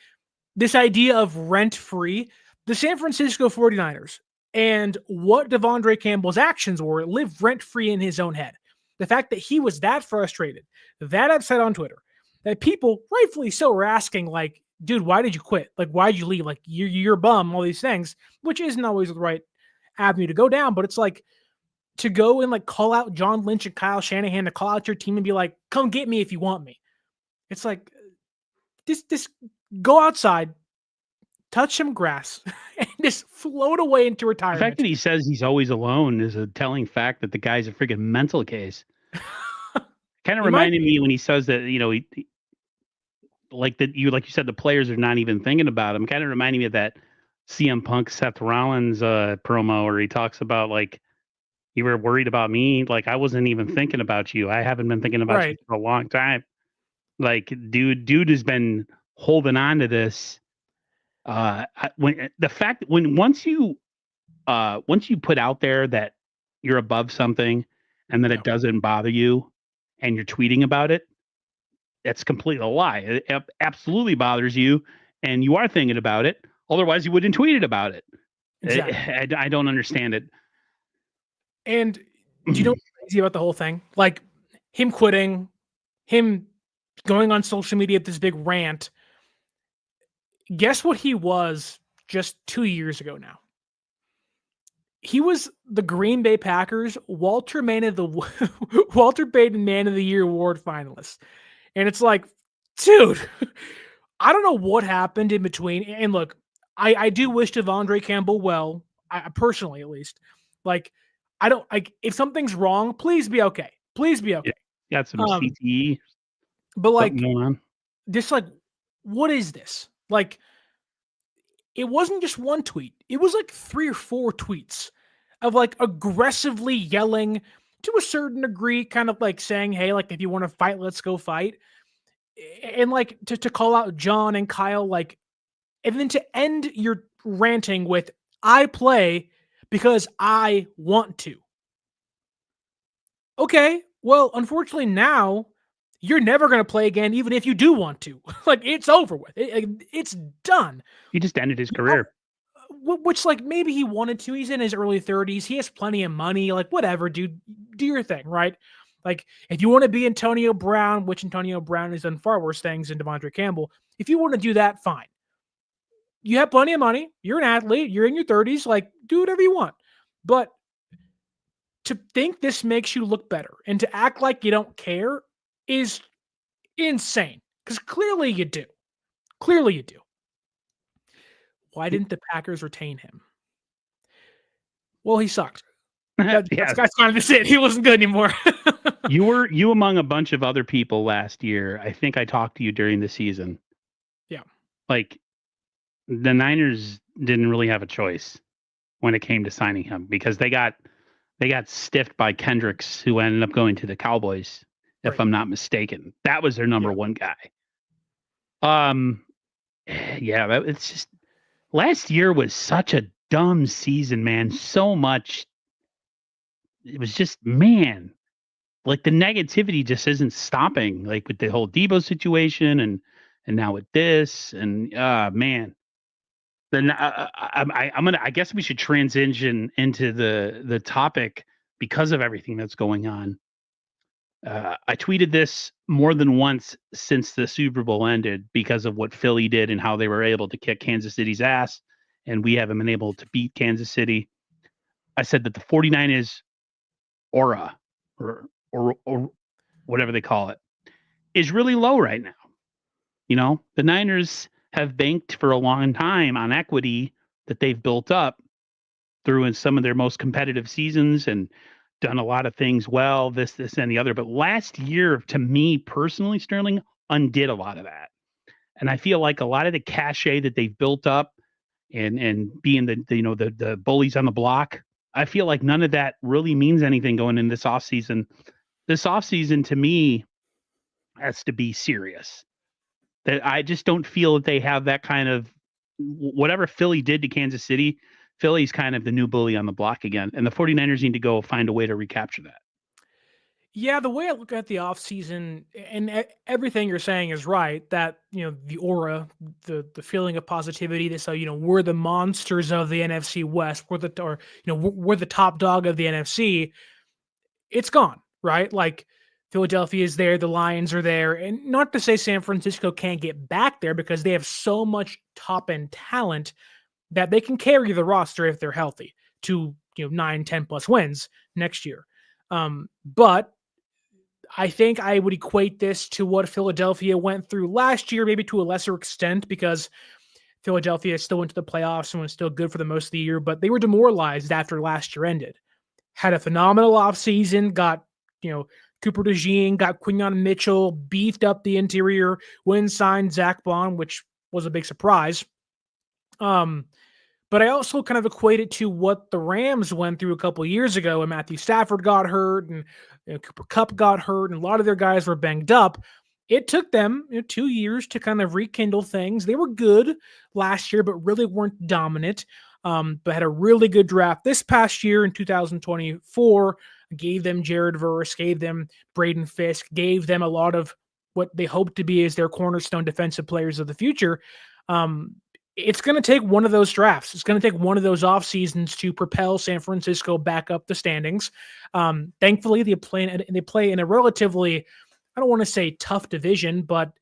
[SPEAKER 2] this idea of rent free, the San Francisco 49ers and what Devondre Campbell's actions were live rent free in his own head. The fact that he was that frustrated, that upset on Twitter, that people, rightfully so, were asking, like, dude, why did you quit? Like, why did you leave? Like, you're a bum, all these things, which isn't always the right avenue to go down. But it's like, to go and like call out John Lynch and Kyle Shanahan, to call out your team and be like, come get me if you want me. It's like, this go outside, touch some grass, and just float away into retirement.
[SPEAKER 1] The fact that he says he's always alone is a telling fact that the guy's a freaking mental case. Kind of reminded me when he says that, like you said, the players are not even thinking about him. Kind of reminding me of that CM Punk Seth Rollins promo where he talks about, like, you were worried about me. Like, I wasn't even thinking about you. I haven't been thinking about you for a long time. Like, dude has been holding on to this. Once you put out there that you're above something and that it doesn't bother you and you're tweeting about it, that's completely a lie. It absolutely bothers you and you are thinking about it. Otherwise you wouldn't tweet it about it. Exactly. I don't understand it.
[SPEAKER 2] And do you know what's crazy about the whole thing? Like, him quitting, him going on social media at this big rant. Guess what he was just 2 years ago now? He was the Green Bay Packers Walter Payton Man of the Year award finalist. And it's like, dude, I don't know what happened in between. And look, I do wish Devondre Campbell well, I personally at least. Like, I don't like, if something's wrong, please be okay. Please be okay.
[SPEAKER 1] Yeah, got some CTE.
[SPEAKER 2] But like, just like, what is this? Like, it wasn't just one tweet. It was like 3 or 4 tweets of like aggressively yelling, to a certain degree, kind of like saying, hey, like, if you want to fight, let's go fight. And like to call out John and Kyle, like, and then to end your ranting with, I play because I want to. Okay, well, unfortunately now you're never going to play again, even if you do want to. Like, it's over with. It's done.
[SPEAKER 1] He just ended his career.
[SPEAKER 2] Which, like, maybe he wanted to. He's in his early 30s. He has plenty of money. Like, whatever, dude. Do your thing, right? Like, if you want to be Antonio Brown, which Antonio Brown has done far worse things than Devondre Campbell, if you want to do that, fine. You have plenty of money. You're an athlete. You're in your 30s. Like, do whatever you want. But to think this makes you look better and to act like you don't care is insane. Because clearly you do. Clearly you do. Why didn't the Packers retain him? Well, he sucked. That's kind of just it. He wasn't good anymore.
[SPEAKER 1] You among a bunch of other people last year. I think I talked to you during the season.
[SPEAKER 2] Yeah.
[SPEAKER 1] Like, the Niners didn't really have a choice when it came to signing him because they got stiffed by Kendricks, who ended up going to the Cowboys, if I'm not mistaken. That was their number one guy. It's just, last year was such a dumb season, man. So much. It was just, man, like, the negativity just isn't stopping, like with the whole Deebo situation and now with this and man. Then I guess we should transition into the topic because of everything that's going on. I tweeted this more than once since the Super Bowl ended because of what Philly did and how they were able to kick Kansas City's ass, and we haven't been able to beat Kansas City. I said that the 49ers aura or whatever they call it is really low right now. The Niners have banked for a long time on equity that they've built up through in some of their most competitive seasons and done a lot of things well, this, and the other. But last year, to me personally, Sterling, undid a lot of that. And I feel like a lot of the cachet that they've built up and being the bullies on the block I feel like none of that really means anything going in this offseason. This offseason to me has to be serious. That I just don't feel that they have that kind of whatever Philly did to Kansas City. Philly's kind of the new bully on the block again, and the 49ers need to go find a way to recapture that.
[SPEAKER 2] Yeah, the way I look at the offseason and everything you're saying is right, that, the aura, the feeling of positivity that, so, we're the monsters of the NFC West, we're the top dog of the NFC. It's gone, right? Like, Philadelphia is there, the Lions are there, and not to say San Francisco can't get back there, because they have so much top end talent that they can carry the roster if they're healthy to 9, 10 plus wins next year. But I think I would equate this to what Philadelphia went through last year, maybe to a lesser extent, because Philadelphia still went to the playoffs and was still good for the most of the year, but they were demoralized after last year ended. Had a phenomenal offseason, got, Cooper DeJean, got Quinyon Mitchell, beefed up the interior, signed Zach Bond, which was a big surprise. But I also kind of equate it to what the Rams went through a couple of years ago when Matthew Stafford got hurt and Cooper Kupp got hurt, and a lot of their guys were banged up. It took them 2 years to kind of rekindle things. They were good last year, but really weren't dominant. But had a really good draft this past year in 2024. Gave them Jared Verse, gave them Braden Fisk, gave them a lot of what they hope to be as their cornerstone defensive players of the future. It's going to take one of those drafts. It's going to take one of those off seasons to propel San Francisco back up the standings. Thankfully, they play in a relatively, I don't want to say tough division, but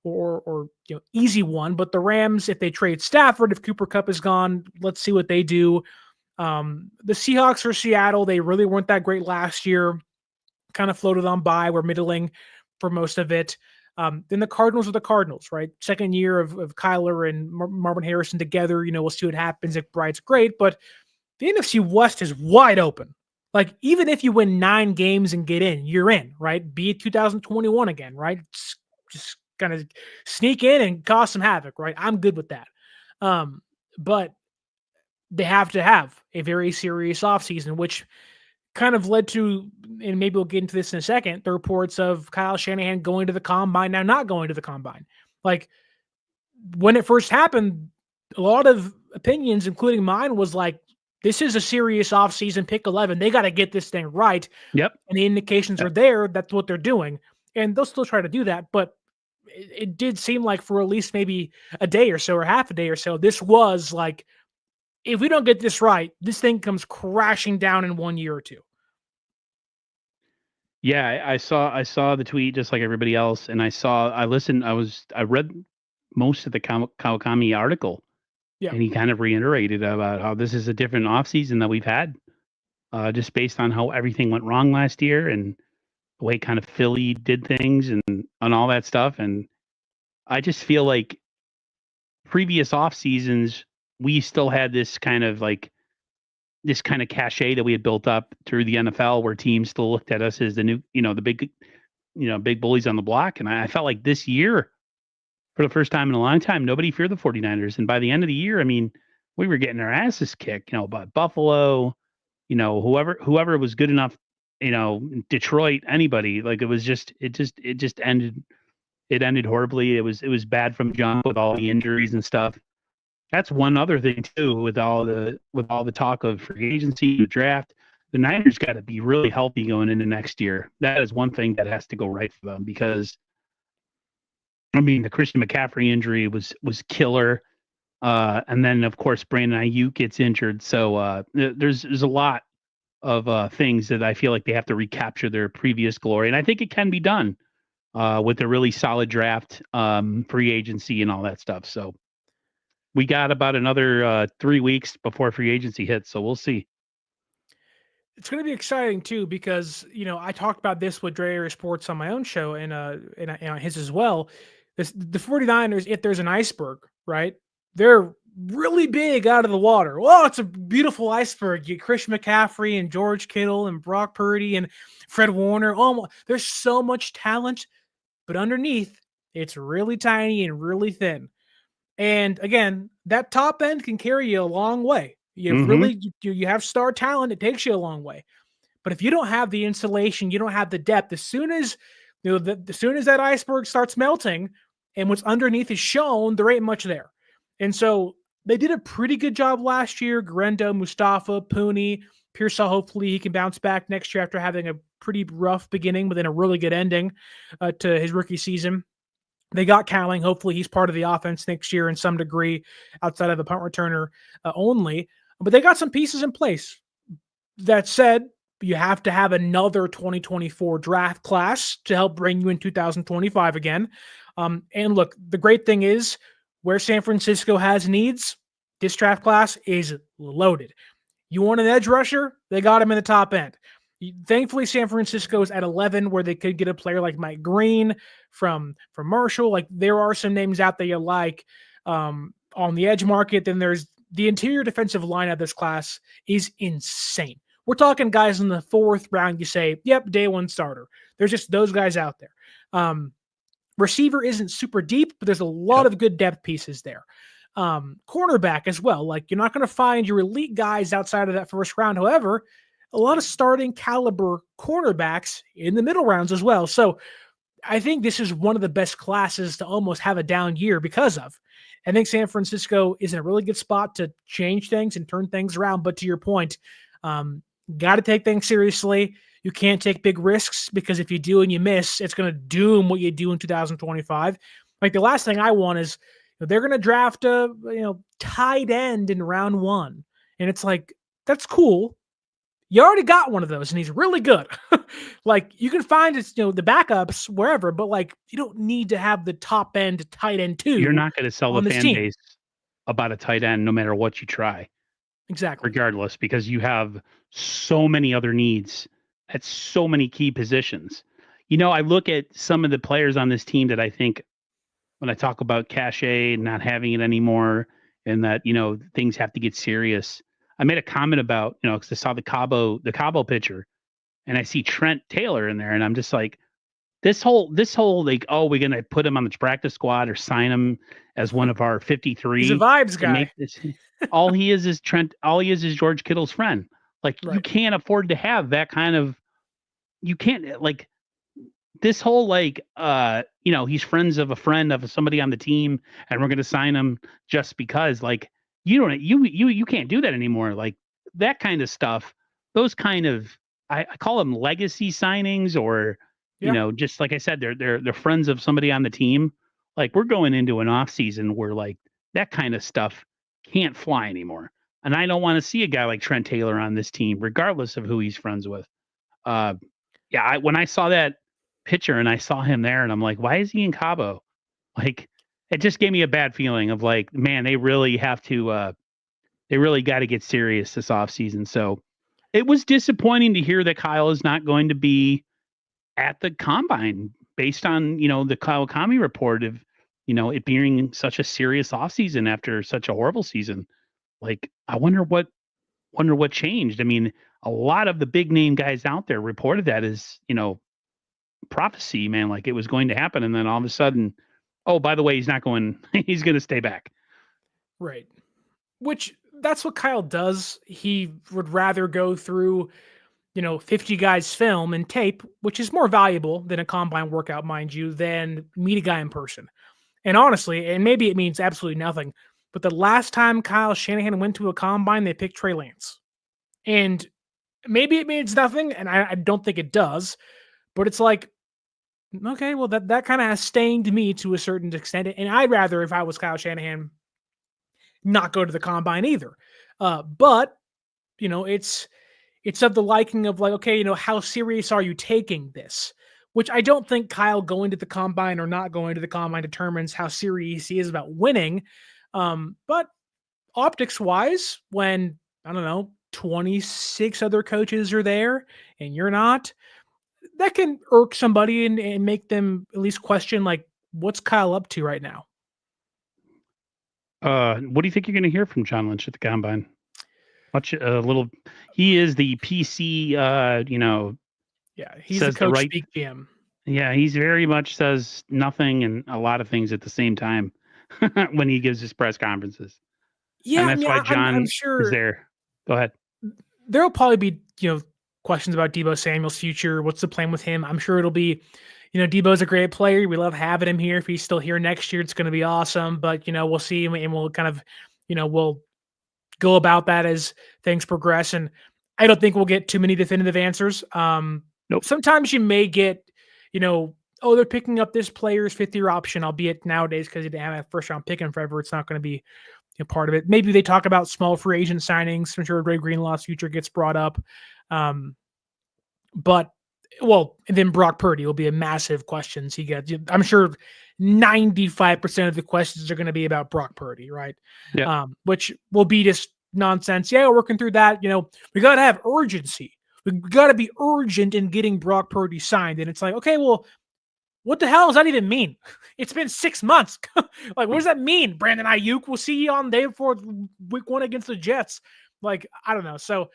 [SPEAKER 2] or easy one. But the Rams, if they trade Stafford, if Cooper Kupp is gone, let's see what they do. The Seahawks or Seattle, they really weren't that great last year. Kind of floated on by. We're middling for most of it. Then the Cardinals are the Cardinals, right? Second year of Kyler and Marvin Harrison together. We'll see what happens. If Bride's great, but the NFC West is wide open. Like, even if you win 9 games and get in, you're in, right? Be it 2021 again, right? Just kind of sneak in and cause some havoc, right? I'm good with that. But they have to have a very serious offseason, which kind of led to, and maybe we'll get into this in a second, the reports of Kyle Shanahan going to the combine, now not going to the combine. Like, when it first happened, a lot of opinions, including mine, was like, this is a serious offseason, pick 11. They got to get this thing right.
[SPEAKER 1] Yep.
[SPEAKER 2] And the indications are there. That's what they're doing. And they'll still try to do that. But it did seem like for at least maybe a day or so, or half a day or so, this was like, if we don't get this right, this thing comes crashing down in 1 year or two.
[SPEAKER 1] Yeah, I saw the tweet just like everybody else, and I read most of the Kawakami article, and he kind of reiterated about how this is a different offseason that we've had, just based on how everything went wrong last year and the way kind of Philly did things and all that stuff. And I just feel like previous off seasons we still had this kind of cachet that we had built up through the NFL, where teams still looked at us as the new, the big, big bullies on the block. And I felt like this year, for the first time in a long time, nobody feared the 49ers. And by the end of the year, I mean, we were getting our asses kicked, by Buffalo, whoever was good enough, Detroit, anybody. Like, it just ended. It ended horribly. It was bad from jump with all the injuries and stuff. That's one other thing too, with all the talk of free agency, the draft. The Niners got to be really healthy going into next year. That is one thing that has to go right for them, because I mean, the Christian McCaffrey injury was killer, and then of course Brandon Aiyuk gets injured. So there's a lot of things that I feel like they have to recapture their previous glory, and I think it can be done with a really solid draft, free agency, and all that stuff. So we got about another 3 weeks before free agency hits, so we'll see.
[SPEAKER 2] It's going to be exciting too, because I talked about this with Dre Area Sports on my own show and on his as well. The 49ers, if there's an iceberg, right? They're really big out of the water. Well, it's a beautiful iceberg. You get Christian McCaffrey and George Kittle and Brock Purdy and Fred Warner. Oh, there's so much talent, but underneath, it's really tiny and really thin. And again, that top end can carry you a long way. You really you have star talent, it takes you a long way. But if you don't have the insulation, you don't have the depth. As soon as as soon as that iceberg starts melting and what's underneath is shown, there ain't much there. And so they did a pretty good job last year. Garendo, Mustafa, Pooney, Pearsall. Hopefully he can bounce back next year after having a pretty rough beginning, but then a really good ending to his rookie season. They got Cowling. Hopefully he's part of the offense next year in some degree outside of the punt returner only. But they got some pieces in place. That said, you have to have another 2024 draft class to help bring you in 2025 again. And look, the great thing is where San Francisco has needs, this draft class is loaded. You want an edge rusher? They got him in the top end. Thankfully, San Francisco is at 11 where they could get a player like Mike Green from Marshall. Like there are some names out there you like on the edge market. Then there's the interior defensive line of this class is insane. We're talking guys in the 4th round. You say, yep, day one starter. There's just those guys out there. Receiver isn't super deep, but there's a lot of good depth pieces there. Cornerback as well. Like you're not going to find your elite guys outside of that 1st round. However, a lot of starting caliber cornerbacks in the middle rounds as well. So I think this is one of the best classes to almost have a down year because of. I think San Francisco is in a really good spot to change things and turn things around. But to your point, got to take things seriously. You can't take big risks because if you do and you miss, it's going to doom what you do in 2025. Like the last thing I want is they're going to draft a tight end in round 1. And it's like, that's cool. You already got one of those and he's really good. Like you can find the backups wherever, but like you don't need to have the top end tight end too.
[SPEAKER 1] You're not going to sell the fan base about a tight end no matter what you try.
[SPEAKER 2] Exactly.
[SPEAKER 1] Regardless, because you have so many other needs at so many key positions. I look at some of the players on this team that I think when I talk about cachet, not having it anymore, and that, things have to get serious. I made a comment about, because I saw the Cabo pitcher, and I see Trent Taylor in there, and I'm just like, this whole like, oh, we're gonna put him on the practice squad or sign him as one of our 53.
[SPEAKER 2] He's a vibes guy.
[SPEAKER 1] All he is Trent. All he is George Kittle's friend. Like you can't afford to have that kind of. You can't like this whole like he's friends of a friend of somebody on the team, and we're gonna sign him just because like. You can't do that anymore. Like that kind of stuff, those kind of I call them legacy signings or just like I said, they're friends of somebody on the team. Like we're going into an off season where like that kind of stuff can't fly anymore. And I don't want to see a guy like Trent Taylor on this team, regardless of who he's friends with. When I saw that picture and I saw him there and I'm like, why is he in Cabo? Like it just gave me a bad feeling of like, man, they really have to, they really got to get serious this offseason. So it was disappointing to hear that Kyle is not going to be at the combine based on, the Kyle Kami report of, it being such a serious offseason after such a horrible season. Like, I wonder what changed. I mean, a lot of the big name guys out there reported that as, prophecy, man, like it was going to happen. And then all of a sudden, oh, by the way, he's not going, he's going to stay back.
[SPEAKER 2] Right. Which that's what Kyle does. He would rather go through, 50 guys film and tape, which is more valuable than a combine workout, mind you, than meet a guy in person. And honestly, and maybe it means absolutely nothing, but the last time Kyle Shanahan went to a combine, they picked Trey Lance. And maybe it means nothing, and I don't think it does, but it's like, okay, well, that kind of has stained me to a certain extent. And I'd rather, if I was Kyle Shanahan, not go to the combine either. But, it's of the liking of like, okay, how serious are you taking this? Which I don't think Kyle going to the combine or not going to the combine determines how serious he is about winning. But optics wise, when, I don't know, 26 other coaches are there and you're not, that can irk somebody and make them at least question, like, what's Kyle up to right now?
[SPEAKER 1] What do you think you're going to hear from John Lynch at the combine? Much a little. He is the PC.
[SPEAKER 2] Yeah, he's the coach speak GM.
[SPEAKER 1] Yeah, he's very much says nothing and a lot of things at the same time when he gives his press conferences.
[SPEAKER 2] Yeah,
[SPEAKER 1] and that's why John
[SPEAKER 2] I'm sure,
[SPEAKER 1] is there. Go ahead.
[SPEAKER 2] There'll probably be, questions about Deebo Samuel's future. What's the plan with him? I'm sure it'll be, Deebo's a great player. We love having him here. If he's still here next year, it's going to be awesome. But, we'll see. And we'll kind of, we'll go about that as things progress. And I don't think we'll get too many definitive answers.
[SPEAKER 1] Nope.
[SPEAKER 2] Sometimes you may get, oh, they're picking up this player's fifth-year option, albeit nowadays because they didn't have a first-round pick in forever, it's not going to be part of it. Maybe they talk about small free agent signings. I'm sure Ray Greenlaw's future gets brought up. And then Brock Purdy will be a massive questions he gets. I'm sure 95% of the questions are going to be about Brock Purdy, right?
[SPEAKER 1] Yeah.
[SPEAKER 2] Which will be just nonsense. Yeah, we're working through that. We got to have urgency. We got to be urgent in getting Brock Purdy signed. And it's like, okay, well, what the hell does that even mean? It's been 6 months. Like, what does that mean? Brandon Aiyuk, we'll see you on day before week 1 against the Jets. Like, I don't know. So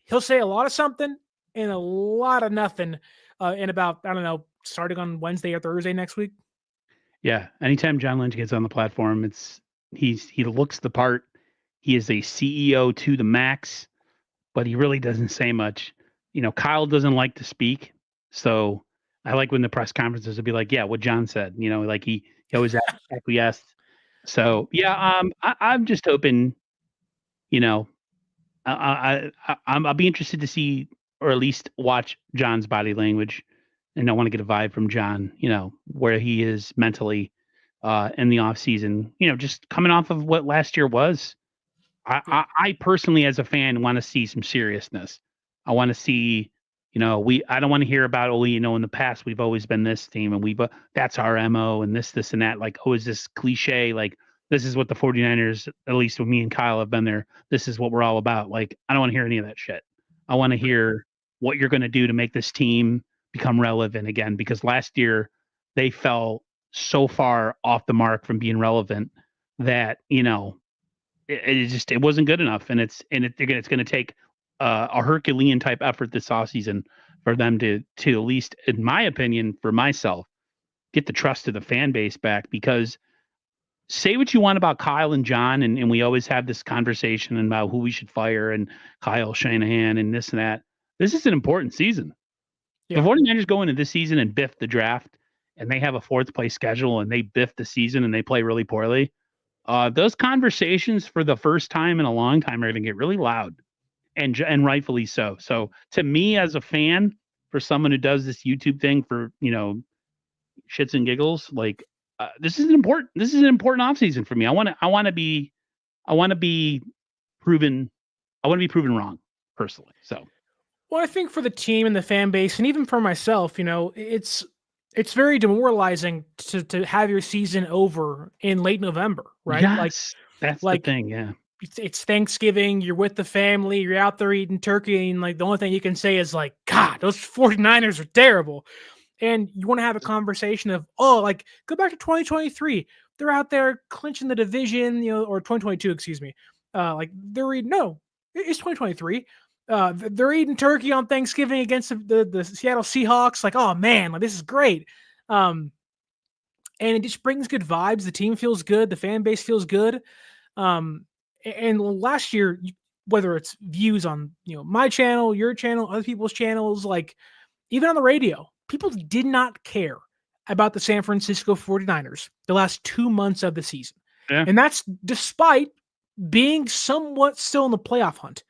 [SPEAKER 2] he'll say a lot of something and a lot of nothing in about, I don't know, starting on Wednesday or Thursday next week.
[SPEAKER 1] Yeah. Anytime John Lynch gets on the platform, he looks the part. He is a CEO to the max, but he really doesn't say much. Kyle doesn't like to speak. So I like when the press conferences will be like, yeah, what John said, like he always acquiesced. So yeah, I'm just hoping, I'll be interested to see, or at least watch John's body language. And I want to get a vibe from John, where he is mentally in the off season, just coming off of what last year was. I personally, as a fan, want to see some seriousness. I want to see, I don't want to hear about, in the past, we've always been this team and that's our MO and this and that. Like, is this cliche? Like, this is what the 49ers, at least with me and Kyle have been there. This is what we're all about. Like, I don't want to hear any of that shit. I want to hear what you're going to do to make this team become relevant again, because last year they fell so far off the mark from being relevant that, it wasn't good enough. And it's going to take a Herculean type effort this offseason for them to at least, in my opinion, for myself, get the trust of the fan base back. Because say what you want about Kyle and John, and we always have this conversation about who we should fire and Kyle Shanahan and this and that. This is an important season. Yeah. The 49ers go into this season and biff the draft, and they have a 4th place schedule, and they biff the season and they play really poorly. Those conversations for the first time in a long time are going to get really loud, and rightfully so. So to me, as a fan, for someone who does this YouTube thing for, shits and giggles, like this is an important offseason for me. I want to be proven wrong personally. So,
[SPEAKER 2] well, I think for the team and the fan base, and even for myself, it's very demoralizing to have your season over in late November, right?
[SPEAKER 1] Yes, that's the thing. Yeah.
[SPEAKER 2] It's Thanksgiving. You're with the family. You're out there eating turkey. And like, the only thing you can say is like, God, those 49ers are terrible. And you want to have a conversation of, go back to 2023. They're out there clinching the division, or 2022, excuse me. It's 2023. They're eating turkey on Thanksgiving against the Seattle Seahawks. Like, oh man, like this is great. And it just brings good vibes. The team feels good. The fan base feels good. And last year, whether it's views on, my channel, your channel, other people's channels, like even on the radio, people did not care about the San Francisco 49ers the last 2 months of the season. Yeah. And that's despite being somewhat still in the playoff hunt.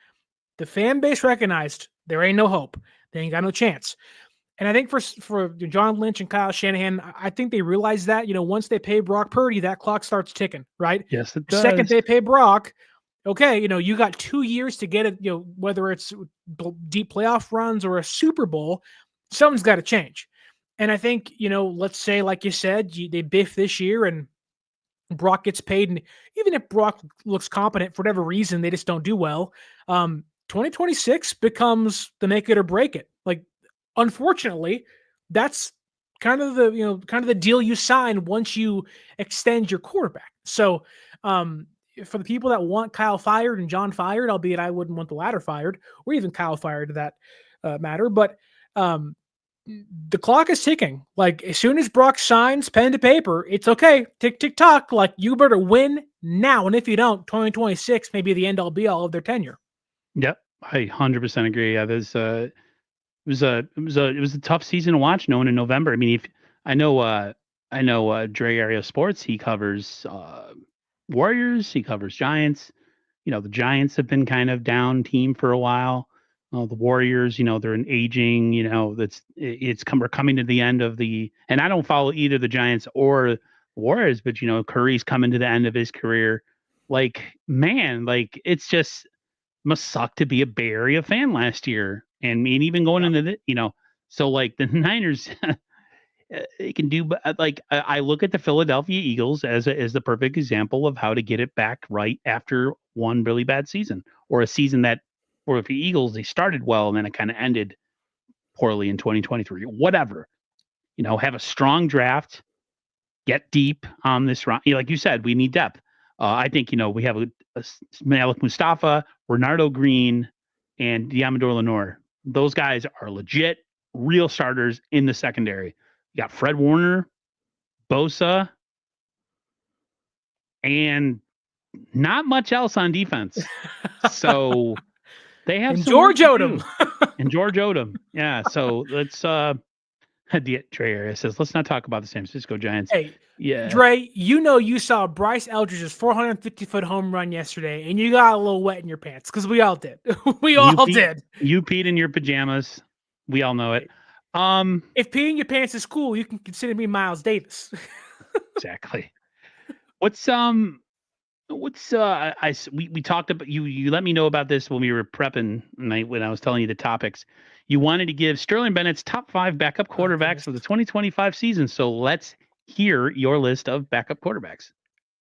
[SPEAKER 2] The fan base recognized there ain't no hope. They ain't got no chance. And I think for John Lynch and Kyle Shanahan, I think they realize that, once they pay Brock Purdy, that clock starts ticking, right?
[SPEAKER 1] Yes, it does.
[SPEAKER 2] The second they pay Brock, okay, you got 2 years to get it, whether it's deep playoff runs or a Super Bowl, something's got to change. And I think, let's say, like you said, they biff this year and Brock gets paid. And even if Brock looks competent for whatever reason, they just don't do well. 2026 becomes the make it or break it. Like, unfortunately, that's kind of the deal you sign once you extend your quarterback. So, for the people that want Kyle fired and John fired, albeit I wouldn't want the latter fired or even Kyle fired to that matter, but the clock is ticking. Like, as soon as Brock signs pen to paper, it's okay. Tick, tick, tock. Like, you better win now. And if you don't, 2026 may be the end all be all of their tenure.
[SPEAKER 1] Yep, I 100% agree. Yeah, it was a tough season to watch. Knowing in November, I mean, if I know, Dre Area Sports. He covers Warriors. He covers Giants. The Giants have been kind of down team for a while. The Warriors, they're an aging. We're coming to the end of the, and I don't follow either the Giants or Warriors, but Curry's coming to the end of his career. Like, man, like it's just must suck to be a Bay Area fan last year. And I mean, even going into so like the Niners, they can do, like, I look at the Philadelphia Eagles as the perfect example of how to get it back right after one really bad season, or a season that, or if the Eagles, they started well and then it kind of ended poorly in 2023, whatever, have a strong draft, get deep on this round. Like you said, we need depth. I think, we have a Malik Mustafa, Renardo Green, and Diamador Lenore. Those guys are legit, real starters in the secondary. You got Fred Warner, Bosa, and not much else on defense. So they have
[SPEAKER 2] and
[SPEAKER 1] some
[SPEAKER 2] George
[SPEAKER 1] work to
[SPEAKER 2] Odom.
[SPEAKER 1] do. And George Odom. Yeah. So let's Trey Area says, let's not talk about the San Francisco Giants.
[SPEAKER 2] Hey,
[SPEAKER 1] yeah.
[SPEAKER 2] Dre, you saw Bryce Eldridge's 450-foot home run yesterday, and you got a little wet in your pants, because we all did. We all did.
[SPEAKER 1] You peed in your pajamas. We all know it.
[SPEAKER 2] If peeing your pants is cool, you can consider me Miles Davis.
[SPEAKER 1] Exactly. We talked about, you let me know about this when we were prepping when I was telling you the topics. You wanted to give Sterling Bennett's top 5 backup quarterbacks for the 2025 season. So let's hear your list of backup quarterbacks.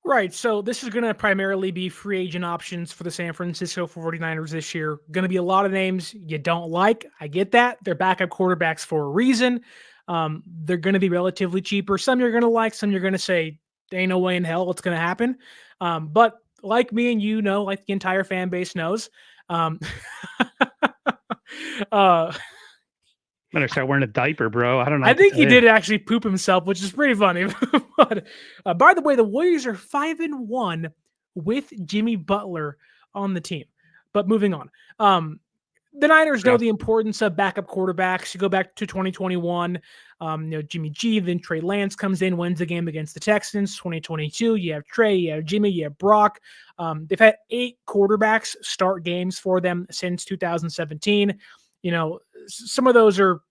[SPEAKER 2] Right. So this is going to primarily be free agent options for the San Francisco 49ers this year. Going to be a lot of names you don't like. I get that. They're backup quarterbacks for a reason. They're going to be relatively cheaper. Some you're going to like, some you're going to say, there ain't no way in hell it's going to happen. But like me and like the entire fan base knows,
[SPEAKER 1] Better start wearing a diaper, bro. I don't know.
[SPEAKER 2] I think he did actually poop himself, which is pretty funny. But by the way, the Warriors are 5-1 with Jimmy Butler on the team. But moving on. The Niners know the importance of backup quarterbacks. You go back to 2021, Jimmy G, then Trey Lance comes in, wins the game against the Texans. 2022, you have Trey, you have Jimmy, you have Brock. They've had 8 quarterbacks start games for them since 2017. Some of those are,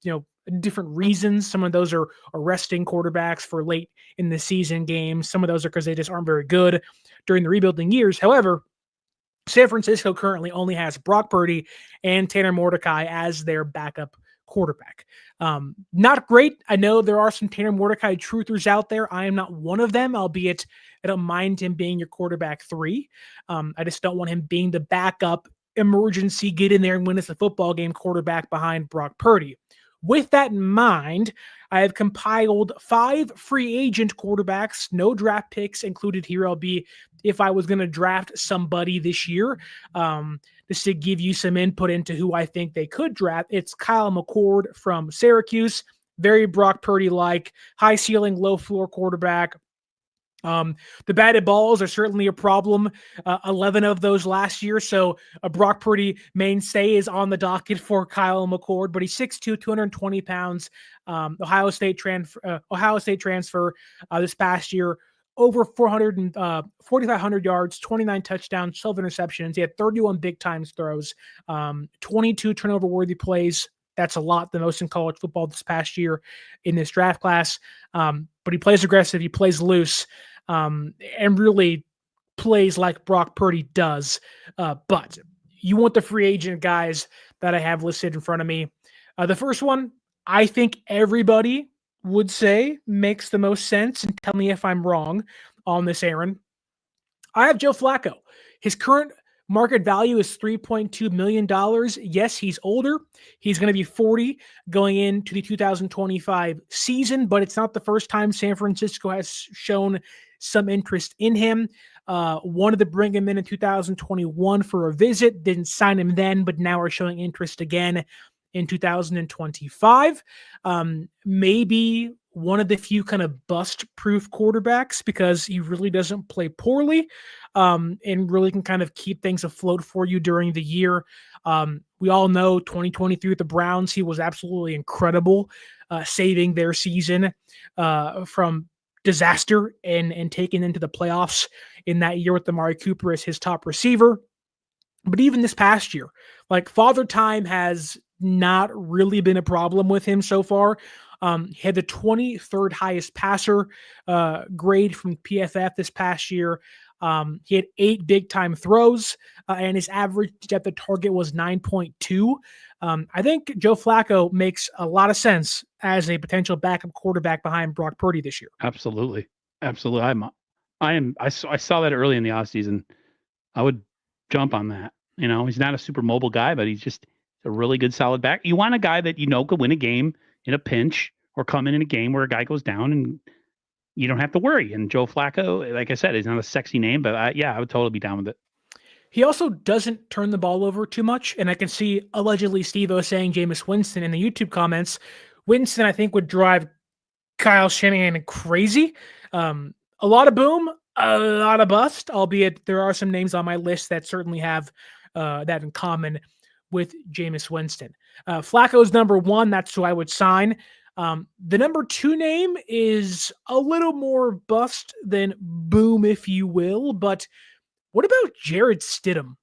[SPEAKER 2] different reasons. Some of those are resting quarterbacks for late in the season games. Some of those are because they just aren't very good during the rebuilding years. However, San Francisco currently only has Brock Purdy and Tanner Mordecai as their backup quarterback. Not great. I know there are some Tanner Mordecai truthers out there. I am not one of them, albeit I don't mind him being your quarterback 3. I just don't want him being the backup emergency, get in there and win us a football game quarterback behind Brock Purdy. With that in mind, I have compiled 5 free agent quarterbacks, no draft picks included here. I'll be, if I was going to draft somebody this year, just to give you some input into who I think they could draft. It's Kyle McCord from Syracuse, very Brock Purdy-like, high ceiling, low floor quarterback. The batted balls are certainly a problem. 11 of those last year. So a Brock Purdy mainstay is on the docket for Kyle McCord, but he's 6'2", 220 pounds. Ohio State transfer this past year, over 4,500 yards, 29 touchdowns, 12 interceptions. He had 31 big time throws, 22 turnover worthy plays. That's a lot, the most in college football this past year in this draft class. But he plays aggressive. He plays loose. And really plays like Brock Purdy does. But you want the free agent guys that I have listed in front of me. The first one, I think everybody would say makes the most sense, and tell me if I'm wrong on this, Aaron. I have Joe Flacco. His current market value is $3.2 million. Yes, he's older. He's going to be 40 going into the 2025 season, but it's not the first time San Francisco has shown some interest in him. Wanted to bring him in 2021 for a visit. Didn't sign him then, but now are showing interest again. in 2025. Maybe one of the few kind of bust-proof quarterbacks because he really doesn't play poorly, and really can kind of keep things afloat for you during the year. We all know 2023 with the Browns, he was absolutely incredible, saving their season from disaster and taking into the playoffs in that year with Amari Cooper as his top receiver. But even this past year, like Father Time has not really been a problem with him so far. He had the 23rd highest passer grade from PFF this past year. He had 8 big time throws, and his average depth of target was 9.2. I think Joe Flacco makes a lot of sense as a potential backup quarterback behind Brock Purdy this year.
[SPEAKER 1] Absolutely. Absolutely. I saw that early in the offseason. I would jump on that. He's not a super mobile guy, but he's just a really good solid back. You want a guy that could win a game in a pinch or come in a game where a guy goes down and you don't have to worry. And Joe Flacco, like I said, is not a sexy name, but I would totally be down with it.
[SPEAKER 2] He also doesn't turn the ball over too much. And I can see allegedly Steve-O saying Jameis Winston in the YouTube comments. Winston, I think, would drive Kyle Shanahan crazy. A lot of boom, a lot of bust, albeit there are some names on my list that certainly have that in common with Jameis Winston. Flacco's number 1. That's who I would sign. The number 2 name is a little more bust than boom, if you will. But what about Jared Stidham,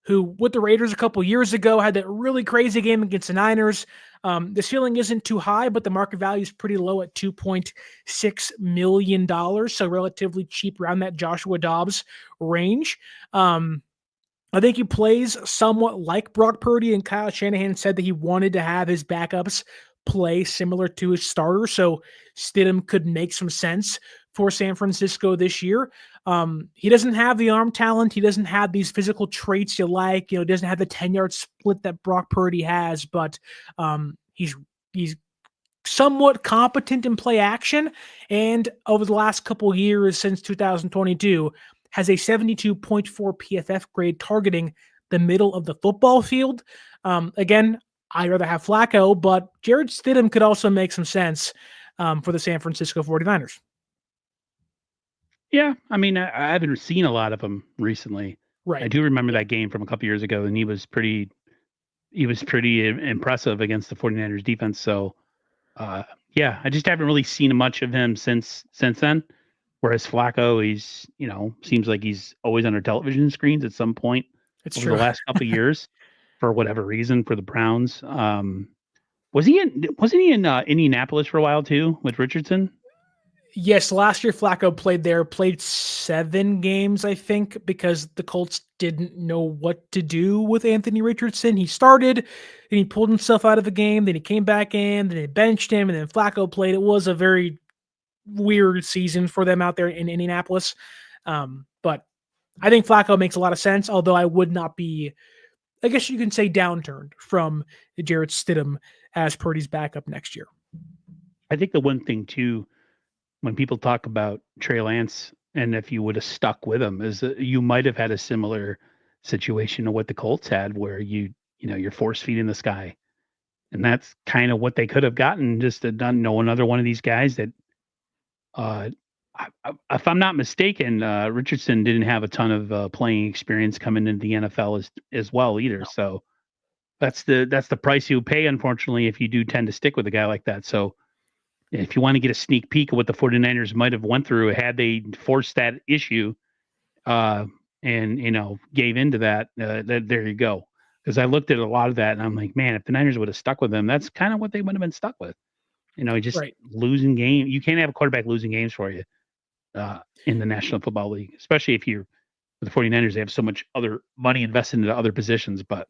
[SPEAKER 2] who with the Raiders a couple years ago had that really crazy game against the Niners? The ceiling isn't too high, but the market value is pretty low at $2.6 million. So relatively cheap around that Joshua Dobbs range. I think he plays somewhat like Brock Purdy, and Kyle Shanahan said that he wanted to have his backups play similar to his starter. So Stidham could make some sense for San Francisco this year. He doesn't have the arm talent. He doesn't have these physical traits you like. He doesn't have the 10-yard split that Brock Purdy has, but he's somewhat competent in play action. And over the last couple years since 2022, has a 72.4 PFF grade targeting the middle of the football field. Again, I'd rather have Flacco, but Jared Stidham could also make some sense for the San Francisco 49ers.
[SPEAKER 1] Yeah, I mean, I haven't seen a lot of him recently.
[SPEAKER 2] Right.
[SPEAKER 1] I do remember that game from a couple years ago, and he was pretty impressive against the 49ers defense. So, yeah, I just haven't really seen much of him since then. Whereas Flacco, he's, seems like he's always on our television screens at some point over the last couple of years for whatever reason for the Browns. Wasn't he in Indianapolis for a while too with Richardson?
[SPEAKER 2] Yes, last year Flacco played 7 games, I think, because the Colts didn't know what to do with Anthony Richardson. He started, and he pulled himself out of the game, then he came back in, then they benched him, and then Flacco played. It was a very weird season for them out there in Indianapolis. But I think Flacco makes a lot of sense, although I would not be, I guess you can say, downturned from Jarrett Stidham as Purdy's backup next year.
[SPEAKER 1] I think the one thing too, when people talk about Trey Lance and if you would have stuck with him, is that you might have had a similar situation to what the Colts had, where you're force feeding this guy, and that's kind of what they could have gotten, just to done another one of these guys that. If I'm not mistaken, Richardson didn't have a ton of playing experience coming into the NFL as well either. No. So that's the price you pay, unfortunately, if you do tend to stick with a guy like that. So if you want to get a sneak peek of what the 49ers might have went through had they forced that issue, and gave into that, there you go. Because I looked at a lot of that and I'm like, man, if the Niners would have stuck with him, that's kind of what they would have been stuck with. Just losing game. You can't have a quarterback losing games for you in the National Football League, especially if you're with the 49ers. They have so much other money invested into other positions. But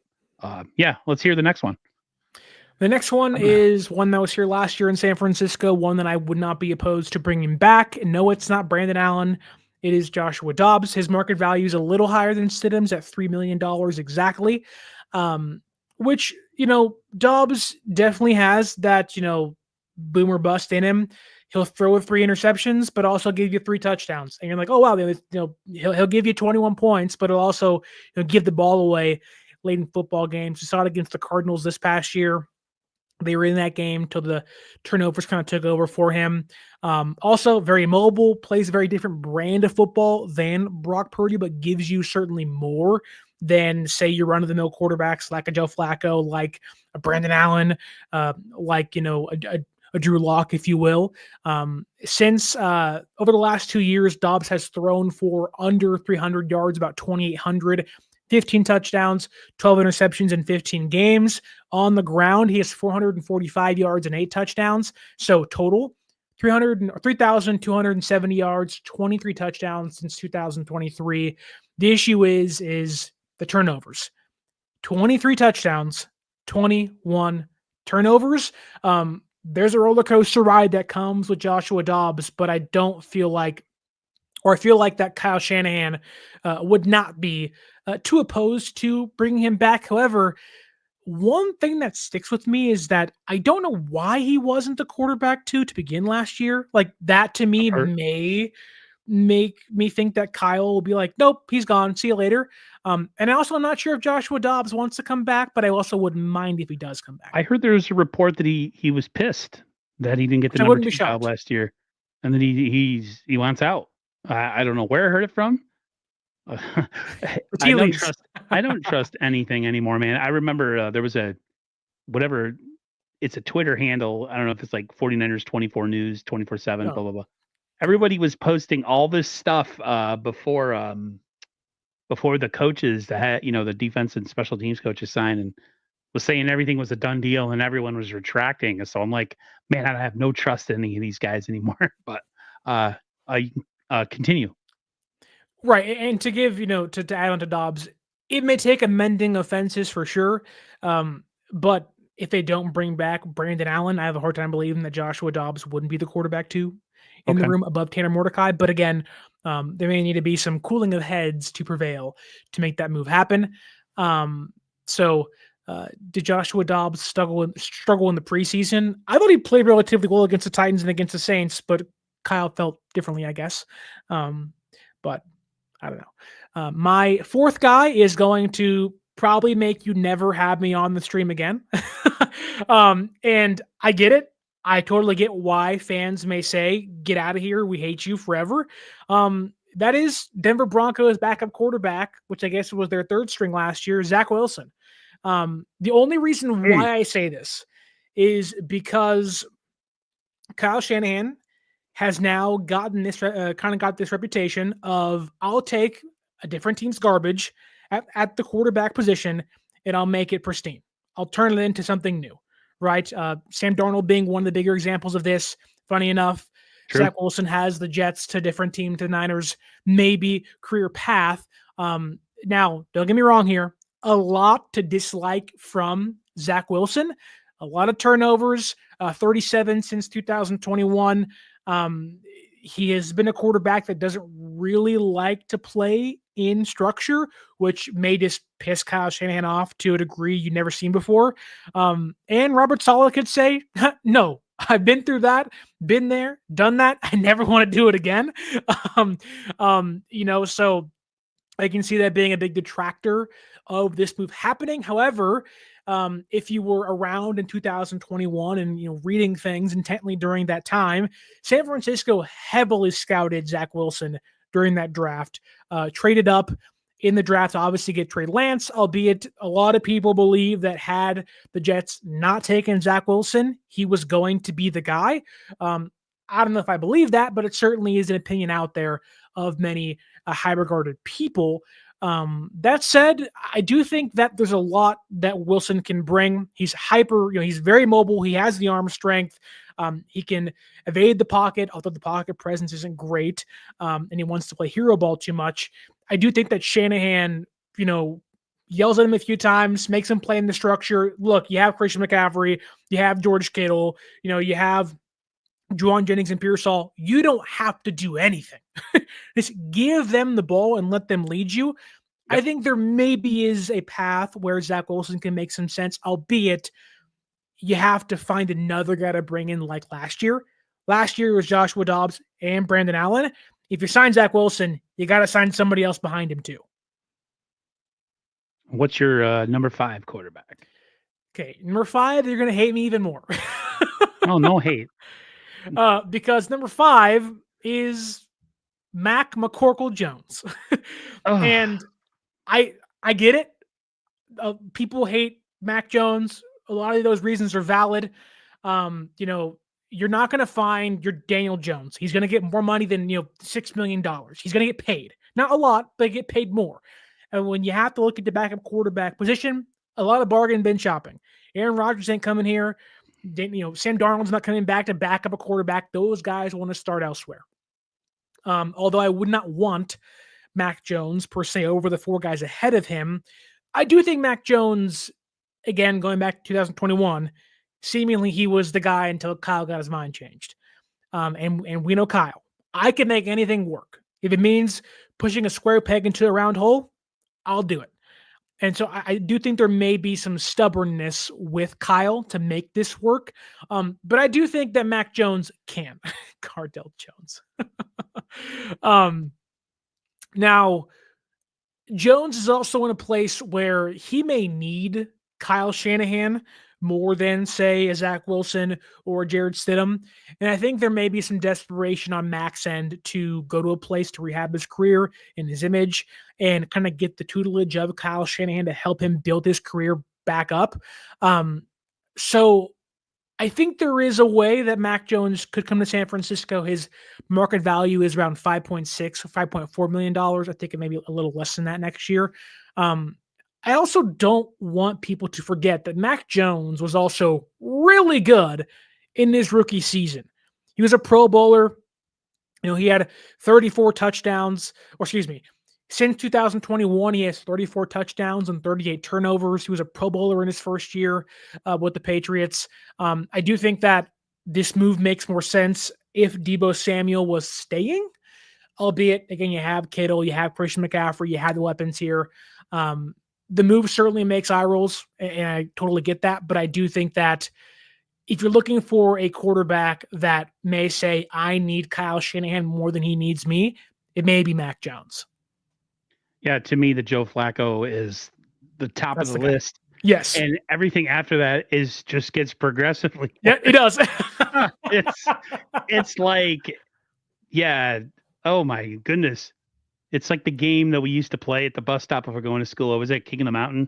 [SPEAKER 1] yeah, let's hear the next one.
[SPEAKER 2] The next one is one that was here last year in San Francisco, one that I would not be opposed to bringing back. No, it's not Brandon Allen. It is Joshua Dobbs. His market value is a little higher than Stidham's at $3 million exactly, which, Dobbs definitely has that, boomer bust in him. He'll throw with 3 interceptions, but also give you 3 touchdowns. And you're like, oh, wow, he'll give you 21 points, but he'll also give the ball away late in football games. You saw it against the Cardinals this past year. They were in that game till the turnovers kind of took over for him. Also, very mobile, plays a very different brand of football than Brock Purdy, but gives you certainly more than, say, your run-of-the-mill quarterbacks like a Joe Flacco, like a Brandon Allen, like, a Drew Lock, if you will. Since over the last 2 years, Dobbs has thrown for under 300 yards, about 2,800, 15 touchdowns, 12 interceptions in 15 games. On the ground, he has 445 yards and 8 touchdowns. So total, 3,270 yards, 23 touchdowns since 2023. The issue is the turnovers. 23 touchdowns, 21 turnovers. There's a roller coaster ride that comes with Joshua Dobbs, but I don't feel like, or I feel like that Kyle Shanahan would not be too opposed to bringing him back. However, one thing that sticks with me is that I don't know why he wasn't the quarterback to begin last year. Like, that to me may make me think that Kyle will be like, nope, he's gone. See you later. And also, I'm not sure if Joshua Dobbs wants to come back, but I also wouldn't mind if he does come back.
[SPEAKER 1] I heard there was a report that he was pissed that he didn't get the number 2 job last year, and that he wants out. I don't know where I heard it from. I don't trust anything anymore, man. I remember there was it's a Twitter handle. I don't know if it's like 49ers 24 News, 24/7, blah blah blah. Everybody was posting all this stuff before the coaches that the defense and special teams coaches signed, and was saying everything was a done deal, and everyone was retracting. So I'm like, man, I have no trust in any of these guys anymore. But I continue.
[SPEAKER 2] Right. And to give, to add on to Dobbs, it may take amending offenses for sure. But if they don't bring back Brandon Allen, I have a hard time believing that Joshua Dobbs wouldn't be the quarterback two in the room above Tanner Mordecai. But again, there may need to be some cooling of heads to prevail to make that move happen. Did Joshua Dobbs struggle in the preseason? I thought he played relatively well against the Titans and against the Saints, but Kyle felt differently, I guess. But I don't know. My fourth guy is going to probably make you never have me on the stream again. And I get it. I totally get why fans may say, get out of here. We hate you forever. That is Denver Broncos backup quarterback, which I guess was their third string last year, Zach Wilson. The only reason why I say this is because Kyle Shanahan has now gotten this got this reputation of, I'll take a different team's garbage at the quarterback position and I'll make it pristine. I'll turn it into something new, right? Sam Darnold being one of the bigger examples of this. Funny enough, true. Zach Wilson has the Jets to a different team, to the Niners, maybe career path. Now, don't get me wrong here. A lot to dislike from Zach Wilson. A lot of turnovers, 37 since 2021. He has been a quarterback that doesn't really like to play in structure, which may just piss Kyle Shanahan off to a degree you've never seen before. And Robert Saleh could say, no, I've been through that, been there, done that. I never want to do it again. So I can see that being a big detractor of this move happening. However, if you were around in 2021 and reading things intently during that time, San Francisco heavily scouted Zach Wilson during that draft, traded up in the draft to obviously get Trey Lance, albeit a lot of people believe that had the Jets not taken Zach Wilson, he was going to be the guy. I don't know if I believe that, but it certainly is an opinion out there of many high-regarded people. That said, I do think that there's a lot that Wilson can bring. He's he's very mobile. He has the arm strength. He can evade the pocket, although the pocket presence isn't great. And he wants to play hero ball too much. I do think that Shanahan, yells at him a few times, makes him play in the structure. Look, you have Christian McCaffrey, you have George Kittle, you have Juwan Jennings and Pearsall. You don't have to do anything. Just give them the ball and let them lead you. Yep. I think there maybe is a path where Zach Wilson can make some sense, albeit you have to find another guy to bring in like last year. Last year was Joshua Dobbs and Brandon Allen. If you sign Zach Wilson, you got to sign somebody else behind him too.
[SPEAKER 1] What's your number 5 quarterback?
[SPEAKER 2] Okay, number 5, you're going to hate me even more.
[SPEAKER 1] Oh, no hate.
[SPEAKER 2] Because number 5 is Mac McCorkle Jones. And I get it. People hate Mac Jones. A lot of those reasons are valid. You're not going to find your Daniel Jones. He's going to get more money than $6 million. He's going to get paid, not a lot, but get paid more. And when you have to look at the backup quarterback position, a lot of bargain bin shopping. Aaron Rodgers ain't coming here. Sam Darnold's not coming back to back up a quarterback. Those guys want to start elsewhere. Although I would not want Mac Jones per se over the 4 guys ahead of him, I do think Mac Jones, again, going back to 2021, seemingly he was the guy until Kyle got his mind changed. And we know Kyle. I can make anything work. If it means pushing a square peg into a round hole, I'll do it. And so I do think there may be some stubbornness with Kyle to make this work. But I do think that Mac Jones can. Cardell Jones. Now, Jones is also in a place where he may need Kyle Shanahan more than, say, a Zach Wilson or Jared Stidham. And I think there may be some desperation on Mac's end to go to a place to rehab his career and his image and kind of get the tutelage of Kyle Shanahan to help him build his career back up. So I think there is a way that Mac Jones could come to San Francisco. His market value is around $5.6, $5.4 million. I think it may be a little less than that next year. I also don't want people to forget that Mac Jones was also really good in his rookie season. He was a Pro Bowler. He had 34 touchdowns, since 2021, he has 34 touchdowns and 38 turnovers. He was a Pro Bowler in his first year with the Patriots. I do think that this move makes more sense if Deebo Samuel was staying, albeit, again, you have Kittle, you have Christian McCaffrey, you have the weapons here. The move certainly makes eye rolls, and I totally get that. But I do think that if you're looking for a quarterback that may say, I need Kyle Shanahan more than he needs me, it may be Mac Jones.
[SPEAKER 1] Yeah, to me, the Joe Flacco is the top of the list.
[SPEAKER 2] Yes.
[SPEAKER 1] And everything after that just gets progressively
[SPEAKER 2] worse. Yeah, it does.
[SPEAKER 1] It's like, yeah, oh my goodness. It's like the game that we used to play at the bus stop if we're going to school. Was it King of the Mountain?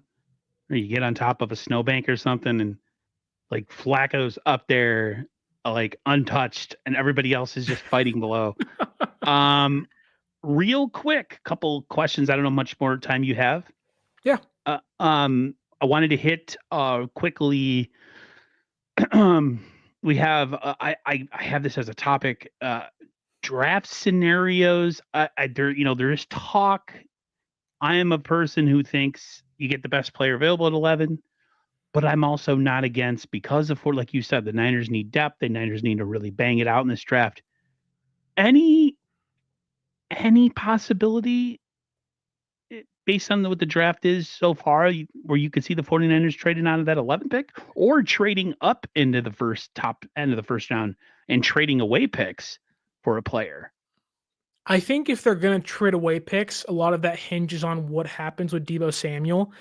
[SPEAKER 1] Or you get on top of a snowbank or something, and like Flacco's up there, like untouched, and everybody else is just fighting below. Real quick, couple questions. I don't know how much more time you have.
[SPEAKER 2] Yeah.
[SPEAKER 1] I wanted to hit quickly. We have I have this as a topic. Draft scenarios. There is talk. I am a person who thinks you get the best player available at 11, but I'm also not against, because of, like you said, the Niners need depth. The Niners need to really bang it out in this draft. Any possibility, based on what the draft is so far, where you could see the 49ers trading out of that 11 pick or trading up into the top end of the first round and trading away picks for a player?
[SPEAKER 2] I think if they're going to trade away picks, a lot of that hinges on what happens with Deebo Samuel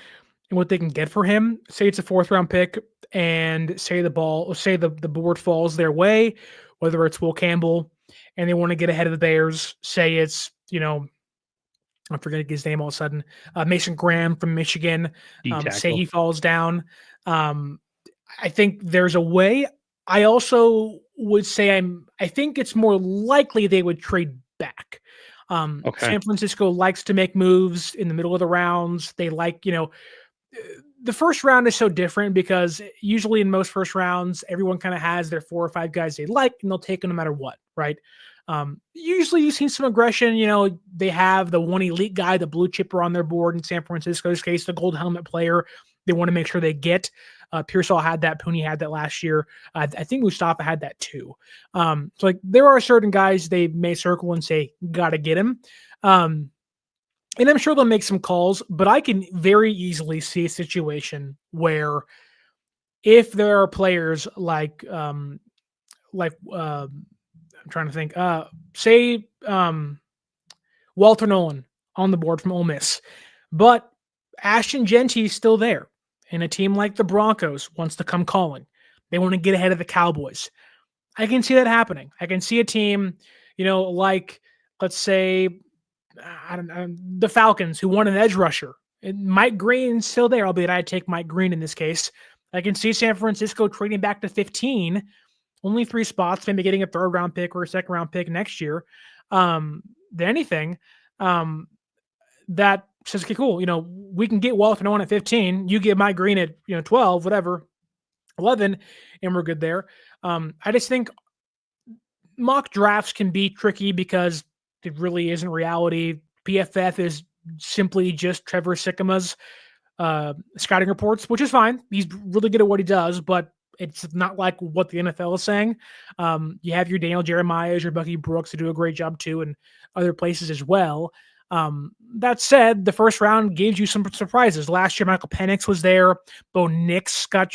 [SPEAKER 2] and what they can get for him. Say it's a 4th round pick, and say the board falls their way, whether it's Will Campbell and they want to get ahead of the Bears. Say it's, I'm forgetting his name all of a sudden, Mason Graham from Michigan. Say he falls down. I think there's a way. I also would say I think it's more likely they would trade back. San Francisco likes to make moves in the middle of the rounds. They like, the first round is so different because usually in most first rounds, everyone kind of has their 4 or 5 guys they like, and they'll take them no matter what, right? Usually you've seen some aggression. They have the one elite guy, the blue chipper on their board. In San Francisco's case, the gold helmet player they want to make sure they get. Pearsall had that. Pooney had that last year. I think Mustafa had that too. So like there are certain guys they may circle and say, gotta get him. And I'm sure they'll make some calls, but I can very easily see a situation where if there are players like I'm trying to think, say Walter Nolan on the board from Ole Miss, but Ashton Genty is still there. and a team like the Broncos wants to come calling. They want to get ahead of the Cowboys. I can see that happening. I can see a team, like, let's say, I don't know, the Falcons, who want an edge rusher. And Mike Green's still there, albeit I'd take Mike Green in this case. I can see San Francisco trading back to 15, only 3 spots, maybe getting a 3rd round pick or a 2nd round pick next year. Than anything, that says, okay, cool. We can get Walter Nolan at 15. You get Mike Green at 12, whatever, 11, and we're good there. I just think mock drafts can be tricky because it really isn't reality. PFF is simply just Trevor Sikkema's scouting reports, which is fine. He's really good at what he does, but it's not like what the NFL is saying. You have your Daniel Jeremiah's, your Bucky Brooks, who do a great job too, and other places as well. That said, the first round gives you some surprises. Last year, Michael Penix was there. Bo Nix got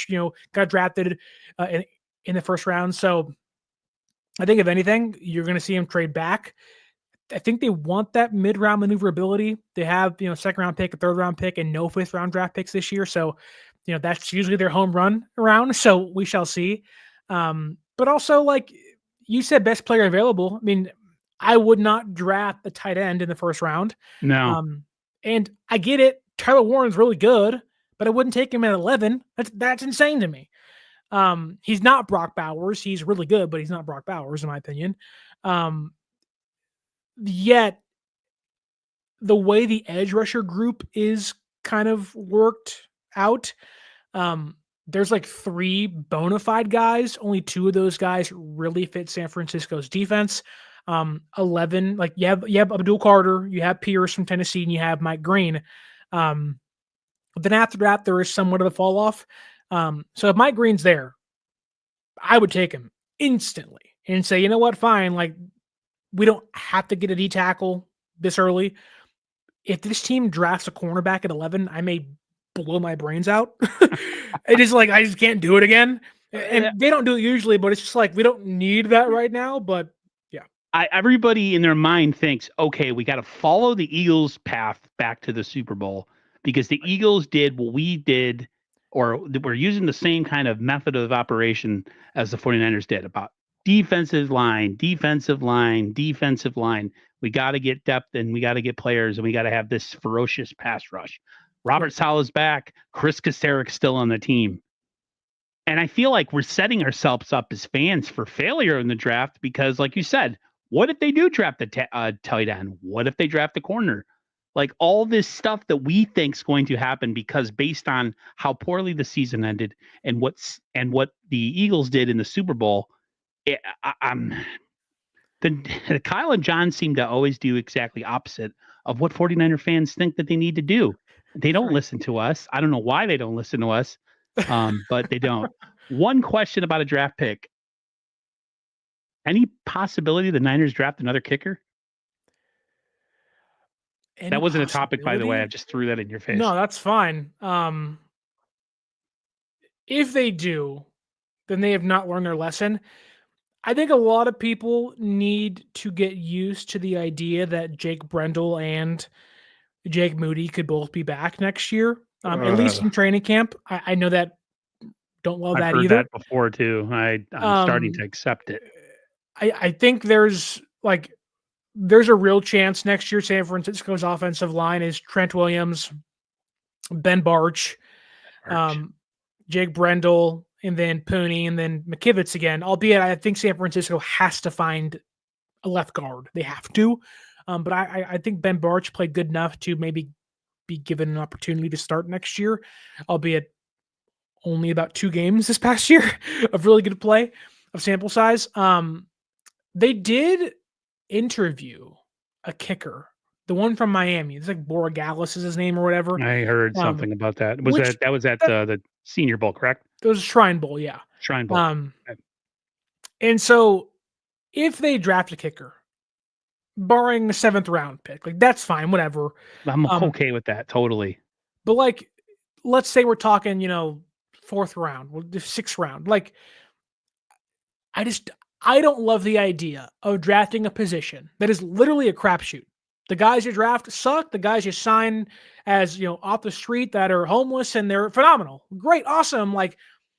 [SPEAKER 2] drafted in the first round. So I think if anything, you're going to see him trade back. I think they want that mid-round maneuverability. They have, 2nd round pick, a 3rd round pick, and no 5th round draft picks this year. So, that's usually their home run around. So we shall see. But also, like you said, best player available. I mean, I would not draft a tight end in the first round.
[SPEAKER 1] No.
[SPEAKER 2] And I get it. Tyler Warren's really good, but I wouldn't take him at 11. That's insane to me. He's not Brock Bowers. He's really good, but he's not Brock Bowers, in my opinion. Yet the way the edge rusher group is kind of worked out, there's like 3 bona fide guys. Only 2 of those guys really fit San Francisco's defense. 11, like you have Abdul Carter, you have Pierce from Tennessee, and you have Mike Green. Then after that, there is somewhat of a fall off. So if Mike Green's there, I would take him instantly and say, you know what, fine. Like, we don't have to get a D tackle this early. If this team drafts a cornerback at 11, I may blow my brains out. It is like, I just can't do it again. And they don't do it usually, but it's just like, we don't need that right now. But yeah.
[SPEAKER 1] Everybody in their mind thinks, okay, we got to follow the Eagles' path back to the Super Bowl because the Eagles did what we did, or we're using the same kind of method of operation as the 49ers did about defensive line. We got to get depth and we got to get players and we got to have this ferocious pass rush. Robert Saleh's back. Chris Kaceric's still on the team. And I feel like we're setting ourselves up as fans for failure in the draft because, like you said, what if they do draft the tight end? What if they draft the corner? Like all this stuff that we think is going to happen because based on how poorly the season ended and what the Eagles did in the Super Bowl, Kyle and John seem to always do exactly opposite of what 49er fans think that they need to do. They don't listen to us. I don't know why they don't listen to us, but they don't. One question about a draft pick. Any possibility the Niners draft another kicker? That wasn't a topic, by the way. I just threw that in your face.
[SPEAKER 2] No, that's fine. If they do, then they have not learned their lesson. I think a lot of people need to get used to the idea that Jake Brendel and Jake Moody could both be back next year, at least in training camp. I know that don't love that either.
[SPEAKER 1] I've heard that before too. I'm starting to accept it.
[SPEAKER 2] I think there's a real chance next year San Francisco's offensive line is Trent Williams, Ben Barch. Jake Brendel, and then Pooney, and then McKivitz again. Albeit, I think San Francisco has to find a left guard. They have to. But I think Ben Barch played good enough to maybe be given an opportunity to start next year, albeit only about 2 games this past year of really good play of sample size. They did interview a kicker, the one from Miami. It's like Borregales is his name or whatever.
[SPEAKER 1] I heard something about that. That was at the Senior Bowl, correct?
[SPEAKER 2] It was Shrine Bowl, yeah.
[SPEAKER 1] Shrine Bowl.
[SPEAKER 2] And so if they draft a kicker, barring the 7th round pick, like that's fine, whatever.
[SPEAKER 1] I'm okay with that, totally.
[SPEAKER 2] But like, let's say we're talking, 4th round, 6th round. Like, I don't love the idea of drafting a position that is literally a crapshoot. The guys you draft suck. The guys you sign as, off the street that are homeless and they're phenomenal. Great. Awesome. Like,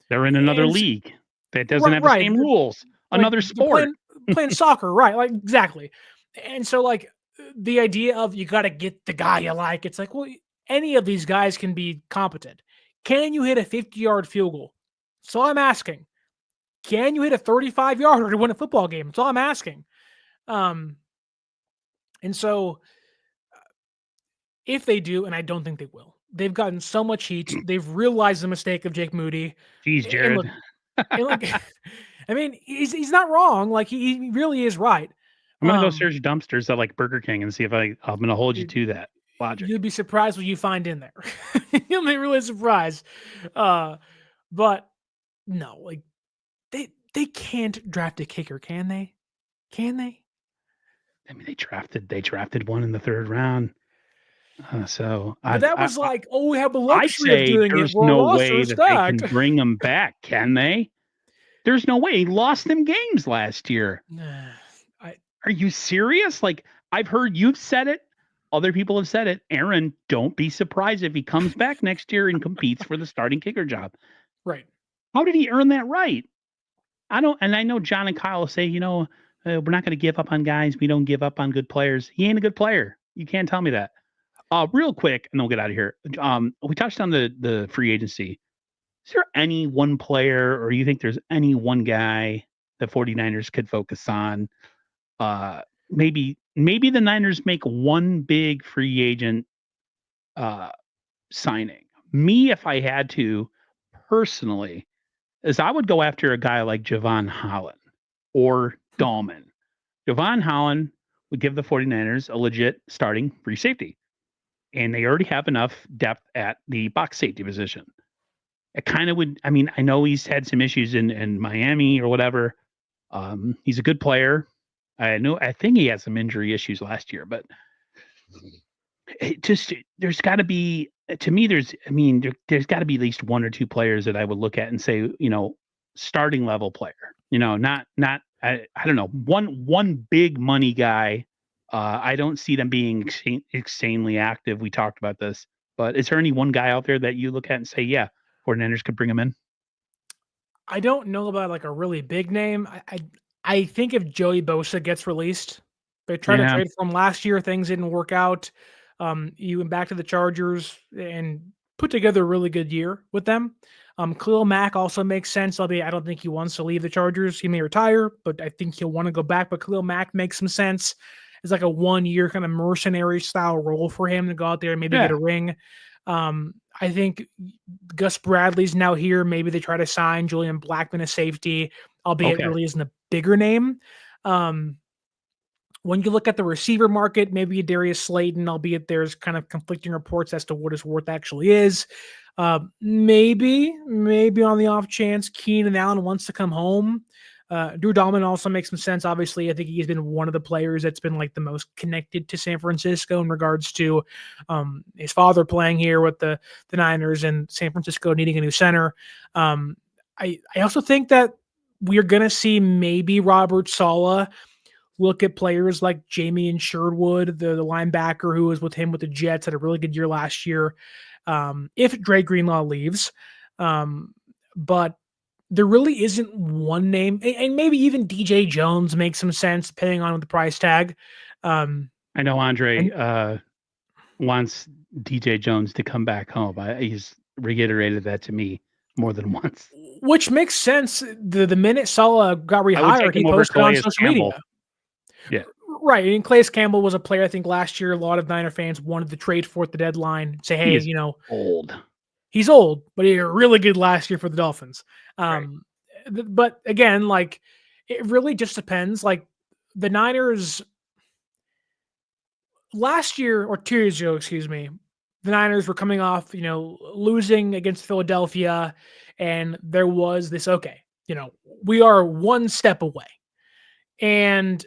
[SPEAKER 1] They're in another
[SPEAKER 2] and
[SPEAKER 1] league that doesn't have the
[SPEAKER 2] right.
[SPEAKER 1] same rules.
[SPEAKER 2] Like
[SPEAKER 1] Another
[SPEAKER 2] they're
[SPEAKER 1] sport.
[SPEAKER 2] playing soccer. Right. Like exactly. And so like the idea of you got to get the guy you like, it's like, well, any of these guys can be competent. Can you hit a 50-yard field goal? That's all I'm asking. Can you hit a 35-yarder to win a football game? That's all I'm asking. And so if they do, and I don't think they will, they've gotten so much heat. They've realized the mistake of Jake Moody.
[SPEAKER 1] Jeez, Jared.
[SPEAKER 2] And look, I mean, he's not wrong. Like he really is right.
[SPEAKER 1] I'm gonna go search dumpsters at like Burger King and see if I'm gonna hold you to that logic.
[SPEAKER 2] You'd be surprised what you find in there. You'll be really surprised. But no, like they can't draft a kicker, can they? Can they?
[SPEAKER 1] I mean, they drafted one in the 3rd round.
[SPEAKER 2] But that was we have the
[SPEAKER 1] I
[SPEAKER 2] luxury
[SPEAKER 1] say
[SPEAKER 2] of doing
[SPEAKER 1] there's
[SPEAKER 2] it. We're
[SPEAKER 1] no
[SPEAKER 2] lost
[SPEAKER 1] way
[SPEAKER 2] or
[SPEAKER 1] that they can
[SPEAKER 2] stacked.
[SPEAKER 1] bring him back, can they? There's no way. He lost them games last year. Are you serious? Like, I've heard you've said it. Other people have said it. Aaron, don't be surprised if he comes back next year and competes for the starting kicker job.
[SPEAKER 2] Right.
[SPEAKER 1] How did he earn that right? I know John and Kyle say, we're not going to give up on guys. We don't give up on good players. He ain't a good player. You can't tell me that. Real quick, and then we'll get out of here. We touched on the free agency. Is there any one player, or you think there's any one guy the 49ers could focus on? Maybe the Niners make one big free agent signing. Me, if I had to, personally, is I would go after a guy like Javon Holland or Dahlman. Javon Holland would give the 49ers a legit starting free safety. And they already have enough depth at the box safety position. It kind of would, I mean, I know he's had some issues in Miami or whatever. He's a good player. I think he had some injury issues last year, but there's got to be, to me, there's got to be at least one or two players that I would look at and say, starting level player, not, I don't know, one big money guy. I don't see them being insanely active. We talked about this, but is there any one guy out there that you look at and say, yeah, 49ers could bring him in?
[SPEAKER 2] I don't know about like a really big name. I think if Joey Bosa gets released, they tried to trade for him last year. Things didn't work out. He went back to the Chargers and put together a really good year with them. Khalil Mack also makes sense. I don't think he wants to leave the Chargers. He may retire, but I think he'll want to go back. But Khalil Mack makes some sense. It's like a 1-year kind of mercenary style role for him to go out there and maybe get a ring. I think Gus Bradley's now here. Maybe they try to sign Julian Blackmon as safety, albeit really isn't a bigger name. When you look at the receiver market, maybe Darius Slayton, albeit there's kind of conflicting reports as to what his worth actually is. Maybe on the off chance Keenan Allen wants to come home. Drew Dahlman also makes some sense. Obviously, I think he's been one of the players that's been like the most connected to San Francisco in regards to his father playing here with the Niners and San Francisco needing a new center. I also think that we're going to see maybe Robert Saleh look at players like Jamie Sherwood, the linebacker who was with him with the Jets, had a really good year last year. If Dre Greenlaw leaves, but there really isn't one name, and maybe even DJ Jones makes some sense depending on the price tag.
[SPEAKER 1] I know Andre wants DJ Jones to come back home. He's reiterated that to me more than once.
[SPEAKER 2] Which makes sense. The minute Saleh got rehired, he posted on social media.
[SPEAKER 1] Yeah.
[SPEAKER 2] Right. And Calais Campbell was a player, I think, last year. A lot of Niner fans wanted to trade for at the deadline. Say, hey,
[SPEAKER 1] old.
[SPEAKER 2] He's old, but he was really good last year for the Dolphins. Right. But again, like, it really just depends. Like, the Niners last year, or 2 years ago, the Niners were coming off, losing against Philadelphia. And there was this, we are one step away. And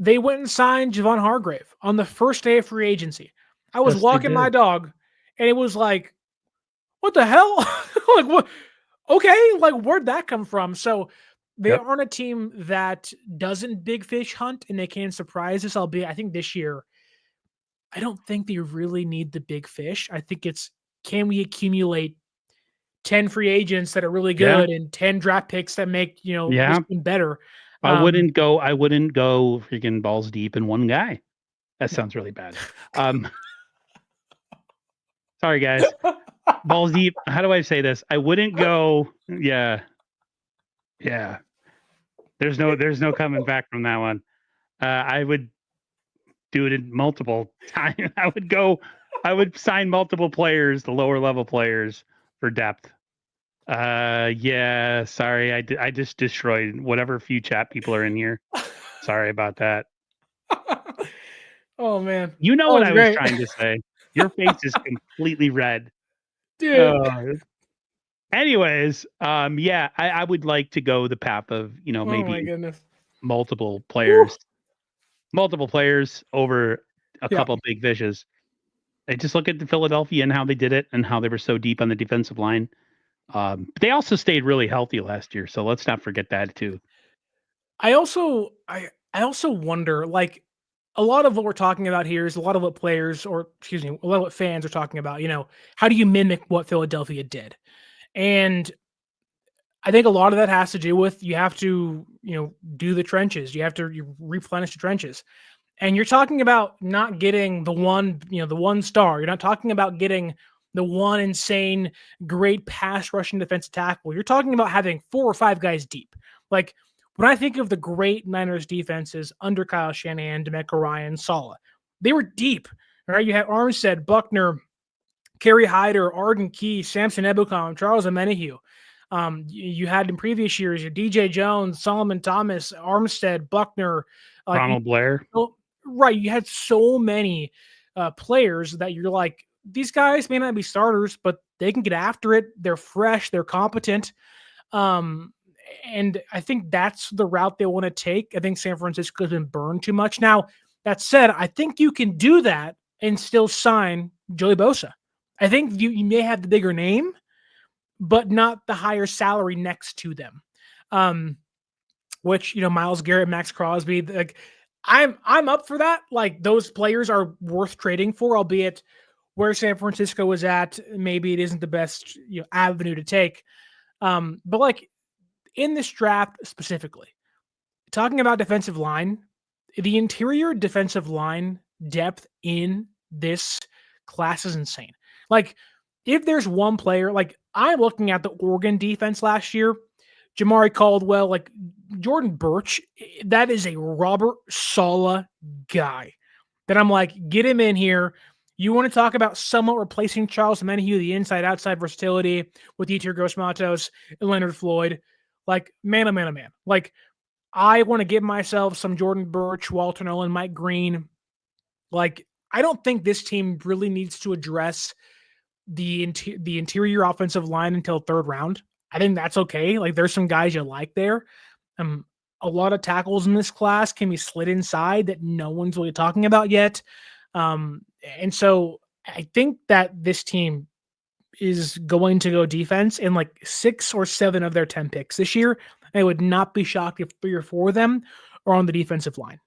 [SPEAKER 2] they went and signed Javon Hargrave on the first day of free agency. I was walking my dog, and it was like, what the hell? Like, what? Okay, like, where'd that come from? So They
[SPEAKER 1] Yep.
[SPEAKER 2] aren't a team that doesn't big fish hunt, and they can surprise us. Albeit, I think this year, I don't think they really need the big fish. I think it's, can we accumulate 10 free agents that are really
[SPEAKER 1] Yeah.
[SPEAKER 2] good and 10 draft picks that make, this
[SPEAKER 1] Yeah.
[SPEAKER 2] team better.
[SPEAKER 1] I wouldn't go freaking balls deep in one guy. That sounds really bad. Sorry guys. Balls deep. How do I say this? I wouldn't go. Yeah. Yeah. There's no coming back from that one. I would do it in multiple times. I would sign multiple players, the lower level players, for depth. Yeah, sorry. I just destroyed whatever few chat people are in here. Sorry about that.
[SPEAKER 2] Oh man.
[SPEAKER 1] You know
[SPEAKER 2] That
[SPEAKER 1] what
[SPEAKER 2] was
[SPEAKER 1] I was
[SPEAKER 2] great.
[SPEAKER 1] trying to say. Your face is completely red.
[SPEAKER 2] Dude.
[SPEAKER 1] Uh, anyways, yeah, I would like to go the path of,
[SPEAKER 2] Oh my
[SPEAKER 1] maybe
[SPEAKER 2] goodness.
[SPEAKER 1] multiple
[SPEAKER 2] Whew.
[SPEAKER 1] players over a
[SPEAKER 2] Yeah.
[SPEAKER 1] couple big fishes. I just look at the Philadelphia and how they did it and how they were so deep on the defensive line. But they also stayed really healthy last year, so let's not forget that too.
[SPEAKER 2] I also wonder, like, a lot of what we're talking about here is a lot of what players, or excuse me, a lot of what fans are talking about. How do you mimic what Philadelphia did? And I think a lot of that has to do with, you have to, do the trenches. You replenish the trenches. And you're talking about not getting the one star. You're not talking about getting the one insane great pass rushing defensive tackle. You're talking about having 4 or 5 guys deep. Like, when I think of the great Niners defenses under Kyle Shanahan, DeMeco Ryan, Saleh, they were deep. All right, you had Armstead, Buckner, Kerry Hyder, Arden Key, Samson Ebukam, Charles Omenihu. You had in previous years your DJ Jones, Solomon Thomas, Armstead, Buckner, like,
[SPEAKER 1] Ronald Blair.
[SPEAKER 2] right. You had so many players that you're like, these guys may not be starters, but they can get after it. They're fresh. They're competent. Um, and I think that's the route they want to take. I think San Francisco's been burned too much. Now, that said, I think you can do that and still sign Joey Bosa. I think you may have the bigger name, but not the higher salary next to them. Which, Myles Garrett, Max Crosby, like, I'm up for that. Like, those players are worth trading for, albeit where San Francisco is at, maybe it isn't the best avenue to take. But like, in this draft specifically, talking about defensive line, the interior defensive line depth in this class is insane. Like, if there's one player, like, I'm looking at the Oregon defense last year, Jamari Caldwell, like Jordan Birch, that is a Robert Saleh guy that I'm like, get him in here. You want to talk about somewhat replacing Charles Omenihu, the inside-outside versatility with Yetur Gross-Matos and Leonard Floyd. Like, man, oh man, oh man. Like, I want to give myself some Jordan Birch, Walter Nolan, Mike Green. Like, I don't think this team really needs to address the interior offensive line until third round. I think that's okay. Like, there's some guys you like there. A lot of tackles in this class can be slid inside that no one's really talking about yet. And so I think that this team is going to go defense in like 6 or 7 of their 10 picks this year. I would not be shocked if 3 or 4 of them are on the defensive line.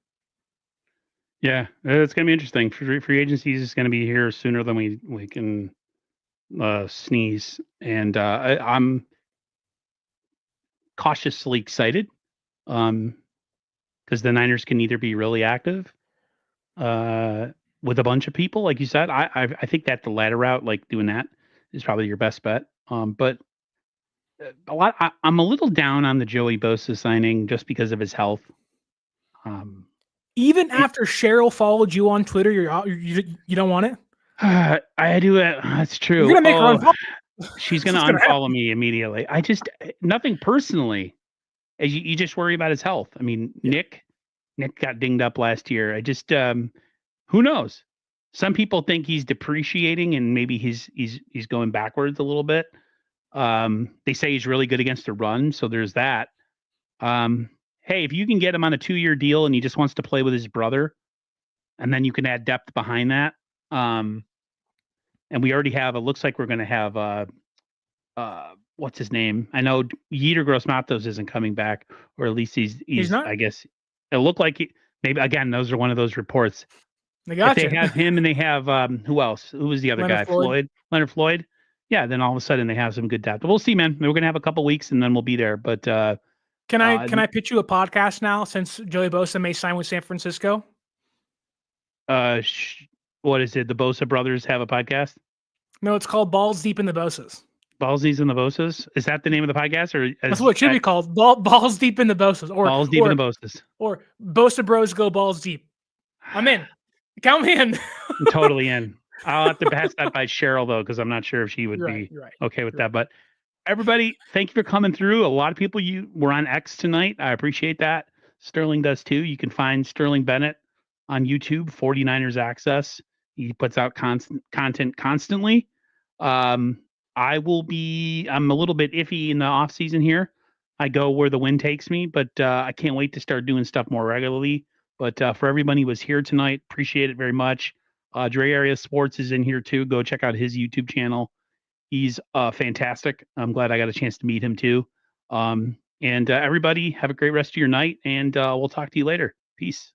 [SPEAKER 1] Yeah, it's going to be interesting. Free agency is going to be here sooner than we can sneeze, and I'm cautiously excited because the Niners can either be really active with a bunch of people, like you said. I think that the latter route, like doing that, is probably your best bet. But I'm a little down on the Joey Bosa signing just because of his health.
[SPEAKER 2] Even after Cheryl followed you on Twitter, you don't want it?
[SPEAKER 1] I do it. That's true.
[SPEAKER 2] You're gonna make her unfollow.
[SPEAKER 1] She's going to unfollow me immediately. I just, nothing personally. You just worry about his health. I mean,
[SPEAKER 2] Yeah.
[SPEAKER 1] Nick got dinged up last year. I just, who knows? Some people think he's depreciating and maybe he's going backwards a little bit. They say he's really good against the run, so there's that. Hey, if you can get him on a 2-year deal and he just wants to play with his brother, and then you can add depth behind that. And we already have, it looks like we're going to have, what's his name? I know Yetur Gross-Matos isn't coming back, or at least he's
[SPEAKER 2] not?
[SPEAKER 1] I guess it looked like maybe again those are one of those reports.
[SPEAKER 2] I
[SPEAKER 1] If
[SPEAKER 2] got
[SPEAKER 1] they
[SPEAKER 2] you.
[SPEAKER 1] have him and they have who else? Who was the other
[SPEAKER 2] Leonard
[SPEAKER 1] guy?
[SPEAKER 2] Floyd.
[SPEAKER 1] Leonard Floyd. Yeah, then all of a sudden they have some good depth. But we'll see, man. We're gonna have a couple weeks and then we'll be there. But
[SPEAKER 2] Can I pitch you a podcast now since Joey Bosa may sign with San Francisco?
[SPEAKER 1] What is it? The Bosa brothers have a podcast?
[SPEAKER 2] No, it's called Balls Deep in the Bosas.
[SPEAKER 1] Ballsies and the Bosas? Is that the name of the podcast? Or
[SPEAKER 2] That's what it should be called. Balls Deep in the Bosas. Or
[SPEAKER 1] Balls Deep in the Bosas.
[SPEAKER 2] Or Bosa Bros Go Balls Deep. I'm in. Count me in.
[SPEAKER 1] I'm totally in. I'll have to pass that by Cheryl though, because I'm not sure if she would be okay with that. But everybody, thank you for coming through. A lot of people you were on X tonight. I appreciate that. Sterling does too. You can find Sterling Bennett on YouTube, 49ers Access. He puts out content constantly. I'm a little bit iffy in the off season here. I go where the wind takes me, but I can't wait to start doing stuff more regularly. But for everybody who was here tonight, appreciate it very much. Dre Area Sports is in here too. Go check out his YouTube channel. He's fantastic. I'm glad I got a chance to meet him too. And everybody have a great rest of your night, and we'll talk to you later. Peace.